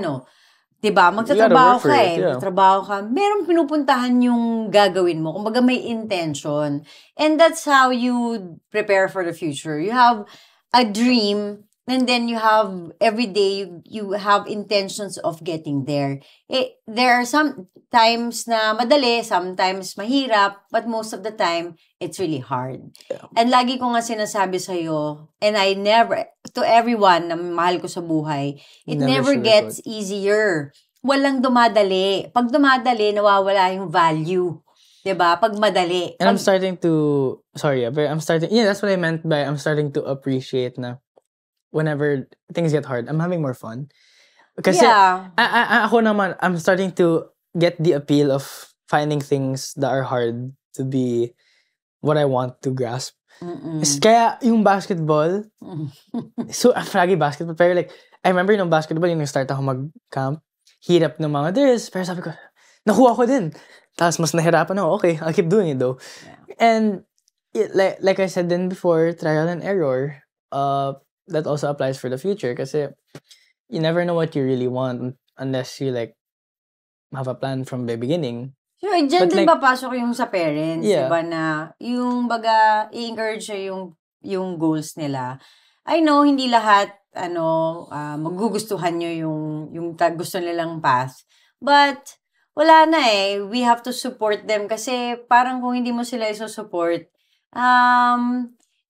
diba? Magtatrabaho ka eh. Yeah. Magtatrabaho ka. Merong pinupuntahan yung gagawin mo. Kumbaga may intention. And that's how you prepare for the future. You have a dream and then you have, every day, you have intentions of getting there. There are some times na madali, sometimes mahirap, but most of the time, it's really hard. Yeah. And lagi ko nga sinasabi sa'yo, and to everyone na mahal ko sa buhay, it never gets easier. Walang dumadali. Pag dumadali, nawawala yung value. Diba? Pag madali. And I'm starting to, that's what I meant by I'm starting to appreciate na whenever things get hard, I'm having more fun. Kasi, ako naman, I'm starting to get the appeal of finding things that are hard to be what I want to grasp. Kaya, yung basketball, so, fraggy basketball, pero like, I remember yung basketball, yung nag-start ako mag-camp, hirap ng mga drills, pero sabi ko, nakuha ko din. Tapos mas nahirapan ako, okay, I'll keep doing it though. Yeah. And, like I said then before, trial and error, that also applies for the future kasi you never know what you really want unless you like have a plan from the beginning. Sure, dyan din papasok yung sa parents, diba na yung baga i-encourage yung goals nila. I know hindi lahat magugustuhan nyo yung gusto nilang path. But wala na eh. We have to support them kasi parang kung hindi mo sila i-support,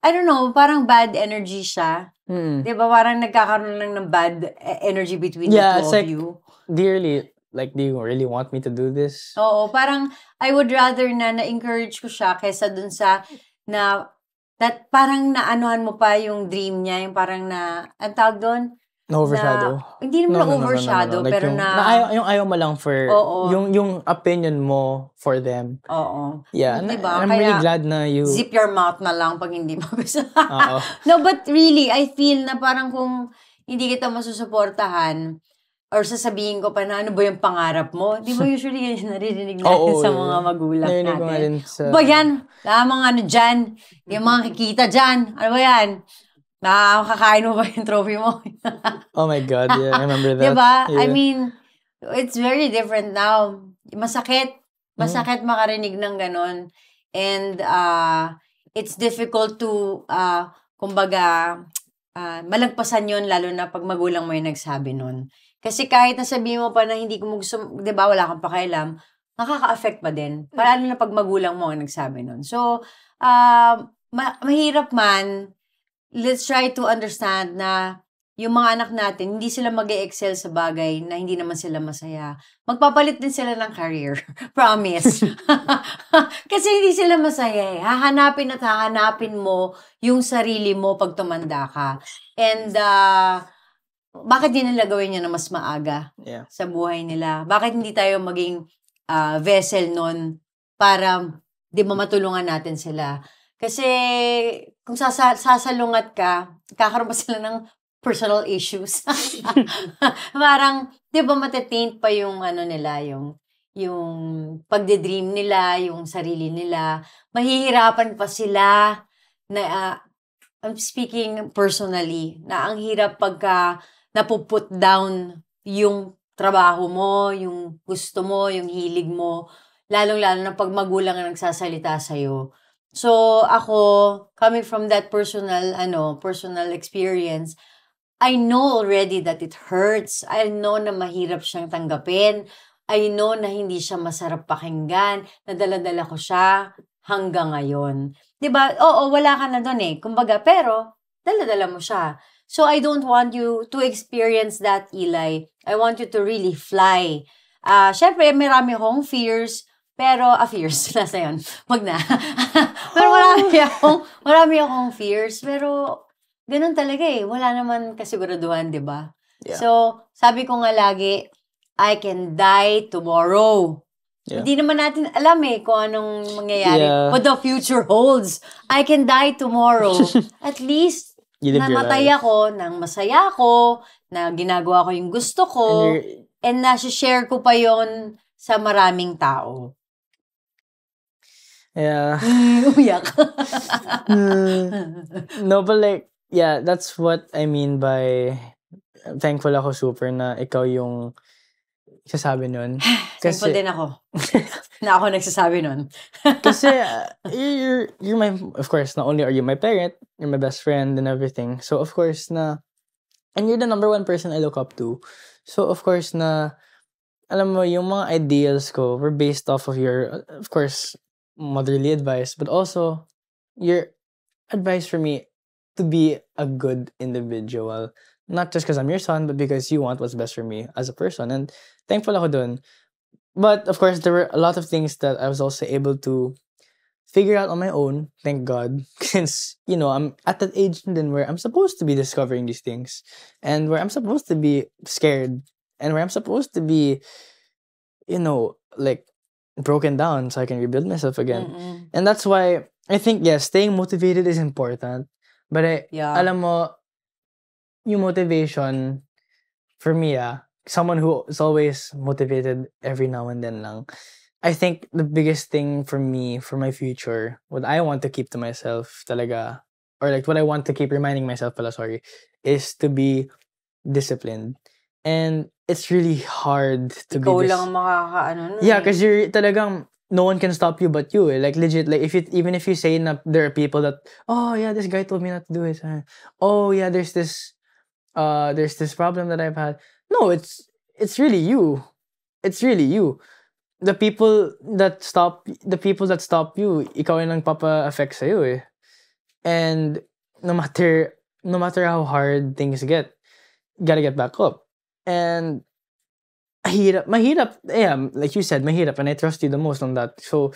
I don't know, parang bad energy siya. Diba? Parang nagkakaroon lang ng bad energy between the two of you. Do you really want me to do this? Oo, parang I would rather na-encourage ko siya kaysa dun sa that parang naanuhan mo pa yung dream niya, yung parang ang tawag doon? Na-overshadow? Hindi naman na-overshadow, like pero yung ayaw mo lang for, yung opinion mo for them. Oo. Yeah, diba? I'm really glad na you... Zip your mouth na lang pag hindi mo gusto. Oo. No, but really, I feel na parang kung hindi kita masusuportahan, or sasabihin ko pa na ano ba yung pangarap mo, di ba usually yan naririnig natin sa mga magulang natin. Ko nga rin sa... Ba yan? Mga dyan, yung mga kikita dyan, ano ba yan? Nakakain mo ba yung trophy mo? Oh my God, yeah, I remember that. Diba? Yeah. I mean, it's very different now. Masakit makarinig ng ganon. And it's difficult to, kumbaga, malagpasan yon lalo na pag magulang mo yung nagsabi nun. Kasi kahit nasabihin mo pa na hindi ko gusto, di ba, wala kang pakialam, nakaka-affect pa din. Lalo na pag magulang mo ang nagsabi nun. So, mahirap man, let's try to understand na yung mga anak natin, hindi sila mag-excel sa bagay na hindi naman sila masaya. Magpapalit din sila ng career. Promise. Kasi hindi sila masaya eh. Hahanapin mo yung sarili mo pag tumanda ka. And, bakit di nila gawin yun na mas maaga Yeah. sa buhay nila? Bakit hindi tayo maging vessel nun para di ba matulungan natin sila? Kasi kung sasalungat ka, kakaroon pa sila ng personal issues. Parang, di ba matetaint pa yung ano nila, yung pagdedream nila, yung sarili nila. Mahihirapan pa sila na, I'm speaking personally, na ang hirap pagka napuput down yung trabaho mo, yung gusto mo, yung hilig mo, lalong-lalo na pag magulang ang nagsasalita sa'yo. So, ako, coming from that personal experience, I know already that it hurts. I know na mahirap siyang tanggapin. I know na hindi siya masarap pakinggan. Nadala-dala ko siya hanggang ngayon. 'Di ba? Oo, wala ka na doon eh. Kumbaga, pero dala-dala mo siya. So I don't want you to experience that, Eli. I want you to really fly. Syempre, marami akong fears, pero, fears, nasa yun. Wag na. Pero marami akong fears, pero, ganun talaga eh. Wala naman kasiguraduhan, di ba? Yeah. So, sabi ko nga lagi, I can die tomorrow. Yeah. Hindi naman natin alam eh kung anong mangyayari. Yeah. What the future holds. I can die tomorrow. At least, You live your namatay life. ako, nang masaya ako, na ginagawa ko yung gusto ko, and nasi-share ko pa yon sa maraming tao. Yeah. Uyak. No, but like, yeah, that's what I mean by thankful ako super na ikaw yung sasabi nun. Thankful din ako. Na ako nagsasabi nun. Kasi you're my, of course, not only are you my parent, you're my best friend and everything. So of course na, and you're the number one person I look up to. So of course na, alam mo, yung mga ideals ko were based off of your, of course, motherly advice, but also your advice for me to be a good individual. Not just because I'm your son, but because you want what's best for me as a person. And thankful ako dun. But of course, there were a lot of things that I was also able to figure out on my own, thank God. Since, I'm at that age then where I'm supposed to be discovering these things. And where I'm supposed to be scared. And where I'm supposed to be, like, broken down so I can rebuild myself again. Mm-mm. And that's why I think, yes, staying motivated is important. But alam mo, yung motivation, for me, someone who is always motivated every now and then lang, I think the biggest thing for me, for my future, what I want to keep to myself talaga, or like what I want to keep reminding myself is to be disciplined. And it's really hard to Ikaw be lang makakaano nun. Yeah, because you're talagang, no one can stop you but you. Like legit, like even if you say na there are people that, oh yeah, this guy told me not to do it. Oh yeah, there's this problem that I've had. No, it's really you. It's really you. The people that stop you, ikaw yung nagpapa-affect sa'yo eh. And no matter how hard things get, you gotta get back up. And mahirap, yeah, like you said, mahirap, and I trust you the most on that. So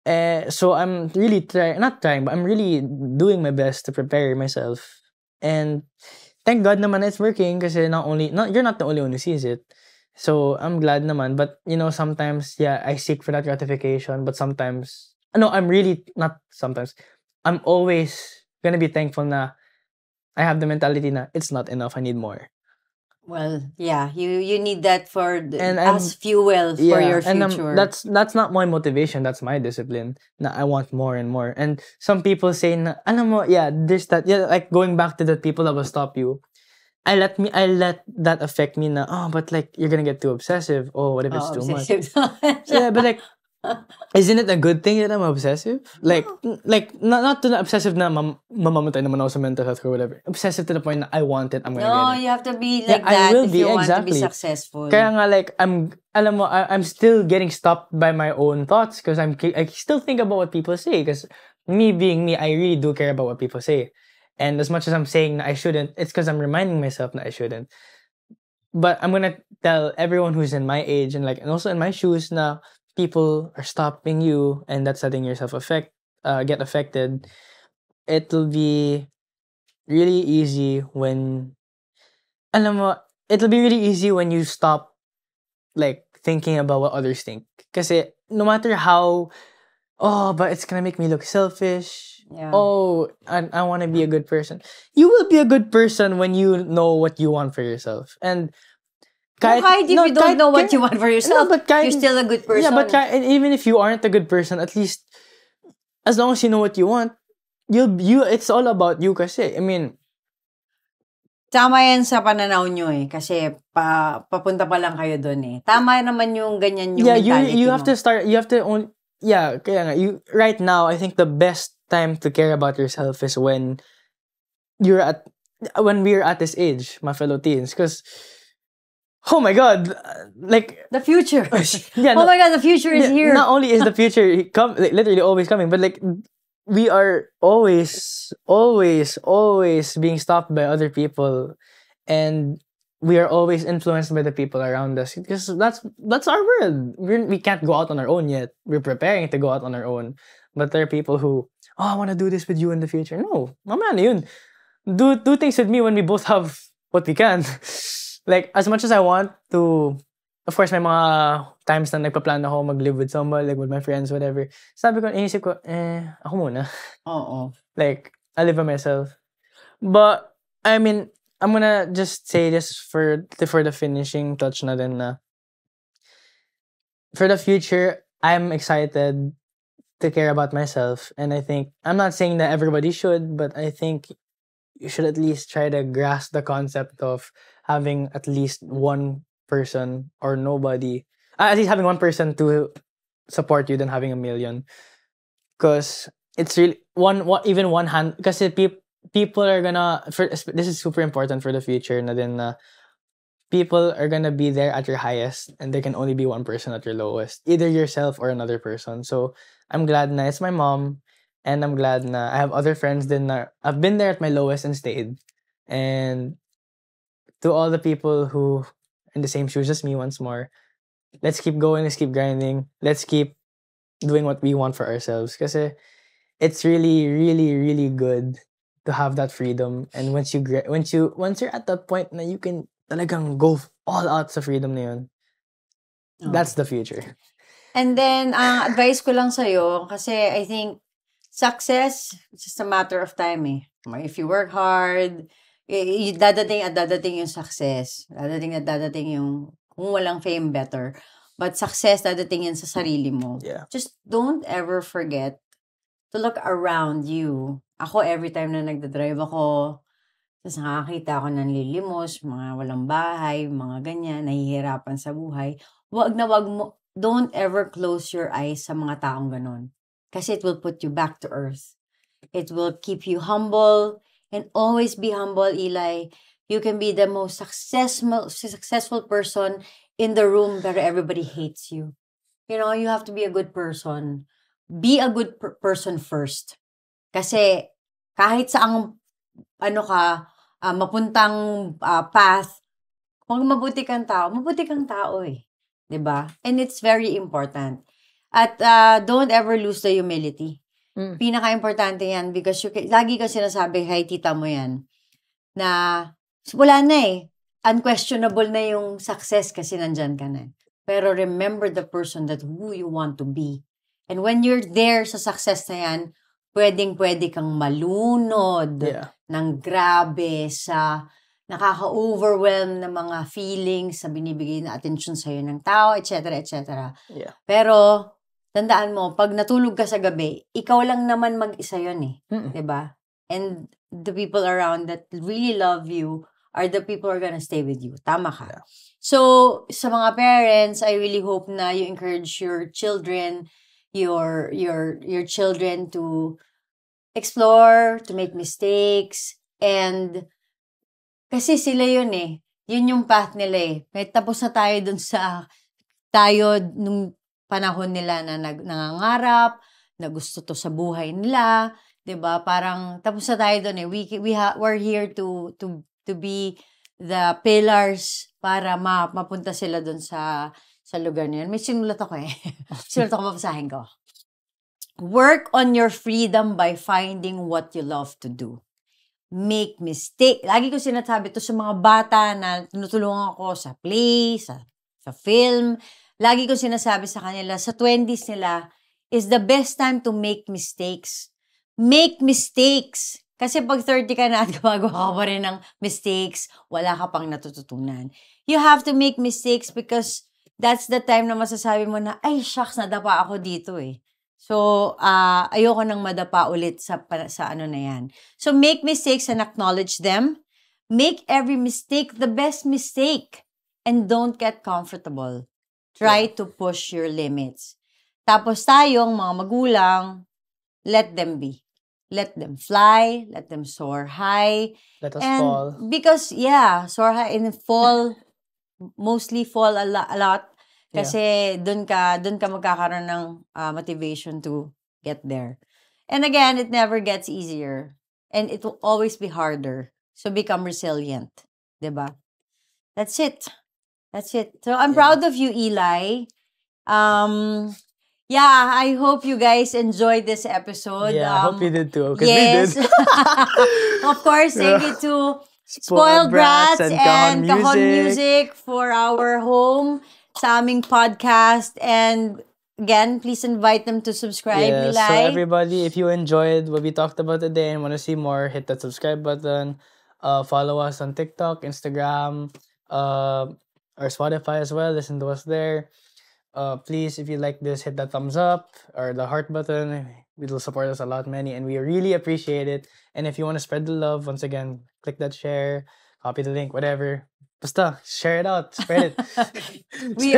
I'm really not trying, but I'm really doing my best to prepare myself. And thank God naman it's working kasi you're not the only one who sees it. So I'm glad naman, but sometimes, yeah, I seek for that gratification, but sometimes, I'm really not sometimes. I'm always gonna be thankful na I have the mentality na it's not enough, I need more. Well, yeah, you need that as fuel for your future. And that's not my motivation, that's my discipline. Na I want more and more. And some people say na, alam mo, yeah, there's that, yeah, like going back to the people that will stop you. I let that affect me na, but like you're gonna get too obsessive. Oh, what if it's too much? Yeah, but like, isn't it a good thing that I'm obsessive? Like not to the obsessive na mamamatay naman ako sa mental health or whatever. Obsessive to the point na I want it, I'm gonna get it. You have to be like that if you want to be successful. Kaya nga like I'm still getting stopped by my own thoughts because I still think about what people say, because me being me, I really do care about what people say. And as much as I'm saying that I shouldn't, it's because I'm reminding myself that I shouldn't. But I'm gonna tell everyone who's in my age and also in my shoes na people are stopping you and that's letting yourself get affected. It'll be really easy when alam mo, it'll be really easy when you stop, like, thinking about what others think. Kasi, no matter how, but it's gonna make me look selfish. Yeah. I want to be a good person. You will be a good person when you know what you want for yourself. And Kahit if you don't know what you want for yourself, you're still a good person. Yeah, but even if you aren't a good person, at least, as long as you know what you want, it's all about you kasi. I mean, tama yan sa pananaw nyo eh. Kasi papunta pa lang kayo dun eh. Tama naman yung ganyan yung mentality you have to start, kaya nga, right now, I think the best time to care about yourself is when we're at this age, my fellow teens. Because, oh my God, like... The future. My God, the future is here. Not only is the future literally always coming, but like, we are always being stopped by other people, and we are always influenced by the people around us, because that's our world. We can't go out on our own yet. We're preparing to go out on our own, but there are people who, I want to do this with you in the future. No, mamaya na yun. Do things with me when we both have what we can. Like, as much as I want to, of course, may mga times na nagpa-plan ako mag-live with somebody, like with my friends, whatever. Sabi ko, inisip ko, ako muna. Oo. Like, I live by myself. But, I mean, I'm gonna just say this for the finishing touch na din na, for the future, I'm excited to care about myself. And I think, I'm not saying that everybody should, but I think you should at least try to grasp the concept of having at least one person or nobody, at least having one person to support you than having a million. Because it's really even one hand, because people are gonna, this is super important for the future na din na people are gonna be there at your highest, and there can only be one person at your lowest, either yourself or another person. So I'm glad na it's my mom, and I'm glad na I have other friends din na I've been there at my lowest and stayed. And to all the people who in the same shoes as me, once more, let's keep going, let's keep grinding, let's keep doing what we want for ourselves. Kasi it's really, really, really good to have that freedom. And once you're at that point na you can talagang go all out sa freedom na yun, that's the future. And then, advice ko lang sa'yo, kasi I think success, it's just a matter of time eh. If you work hard, dadating yung success. Dadating yung, kung walang fame, better. But success, dadating yan sa sarili mo. Yeah. Just don't ever forget to look around you. Ako, every time na nagdadrive ako, tapos nakakita ako ng lilimos, mga walang bahay, mga ganyan, nahihirapan sa buhay. Wag mo, don't ever close your eyes sa mga taong ganon. Kasi it will put you back to earth. It will keep you humble, and always be humble, Eli. You can be the most successful person in the room, but everybody hates you. You know, you have to be a good person. Be a good person first. Kasi kahit saang mapuntang path, kung mabuti kang tao eh. 'Di ba? And it's very important. At don't ever lose the humility. Pinaka-importante yan, because lagi ko sinasabi, kay tita mo yan, na wala na eh. Unquestionable na yung success kasi nandyan ka na. Pero remember the person that who you want to be. And when you're there sa success na yan, pwedeng-pwede kang malunod ng grabe sa nakaka-overwhelm na mga feelings sa binibigay na attention sa'yo ng tao, etc., etc. Yeah. Pero, tandaan mo, pag natulog ka sa gabi, ikaw lang naman mag-isa yun eh. Diba? And the people around that really love you are the people who are gonna stay with you. Tama ka. Yeah. So, sa mga parents, I really hope na you encourage your children, your children to explore, to make mistakes, and kasi sila yun eh. Yun yung path nila eh. May tapos na tayo dun sa nung panahon nila na nangangarap, na gusto to sa buhay nila, 'di ba? Parang tapos na tayo doon eh. We're here to be the pillars para mapunta sila doon sa lugar na yun. May sinulat ako eh. Sinulat ako, mabasahin ko. Work on your freedom by finding what you love to do. make mistake. Lagi ko sinasabi to sa mga bata na tinutulungan ko sa play, sa film. Lagi ko sinasabi sa kanila, sa 20s nila is the best time to make mistakes. Make mistakes. Kasi pag 30 ka na at gumagawa ka pa rin ng mistakes, wala ka pang natututunan. You have to make mistakes because that's the time na masasabi mo na, ay, shucks, nadapa ako dito eh. So, ayoko nang madapa ulit sa ano na yan. So, make mistakes and acknowledge them. Make every mistake the best mistake. And don't get comfortable. Try to push your limits. Tapos tayong mga magulang, let them be. Let them fly. Let them soar high. Let us fall. Because, soar high and fall, mostly fall a lot. Kasi dun ka magkakaroon ng motivation to get there. And again, it never gets easier. And it will always be harder. So become resilient. Diba? That's it. So I'm proud of you, Eli. I hope you guys enjoyed this episode. Yeah, I hope you did too. Yes. We did. Of course, thank you to Spoiled Brats and Cajon Music for our home sa aming podcast. And again, please invite them to subscribe, Eli. So everybody, if you enjoyed what we talked about today and want to see more, hit that subscribe button. Follow us on TikTok, Instagram, or Spotify as well. Listen to us there. Please, if you like this, hit that thumbs up or the heart button. It will support us a lot, and we really appreciate it. And if you want to spread the love, once again, click that share, copy the link, whatever. Basta, share it out, spread it. We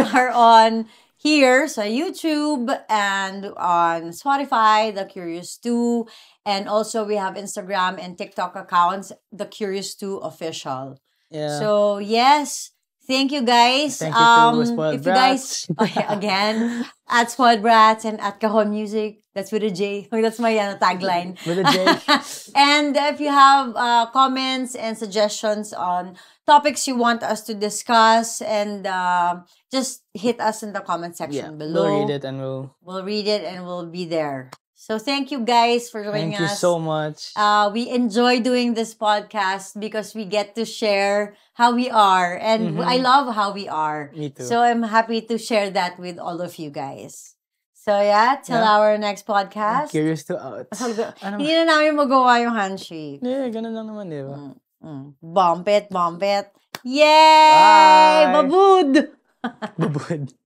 are on here sa YouTube and on Spotify, The Curious 2, and also we have Instagram and TikTok accounts, The Curious 2 Official. Yeah. So yes, thank you guys. Thank you to Spoiled Brats. Again, at Spoiled Brats and at Cajon Music. That's with a J. That's my tagline. With a J. And if you have comments and suggestions on topics you want us to discuss, and just hit us in the comment section below. We'll read it and we'll be there. So thank you guys for joining us. Thank you so much. We enjoy doing this podcast because we get to share how we are. And I love how we are. Me too. So I'm happy to share that with all of you guys. So till our next podcast. Curious to out. Hindi na namin magawa yung handshake. Yeah, ganun lang naman, di ba? Bump it. Yay! Bye! Babud! Babud.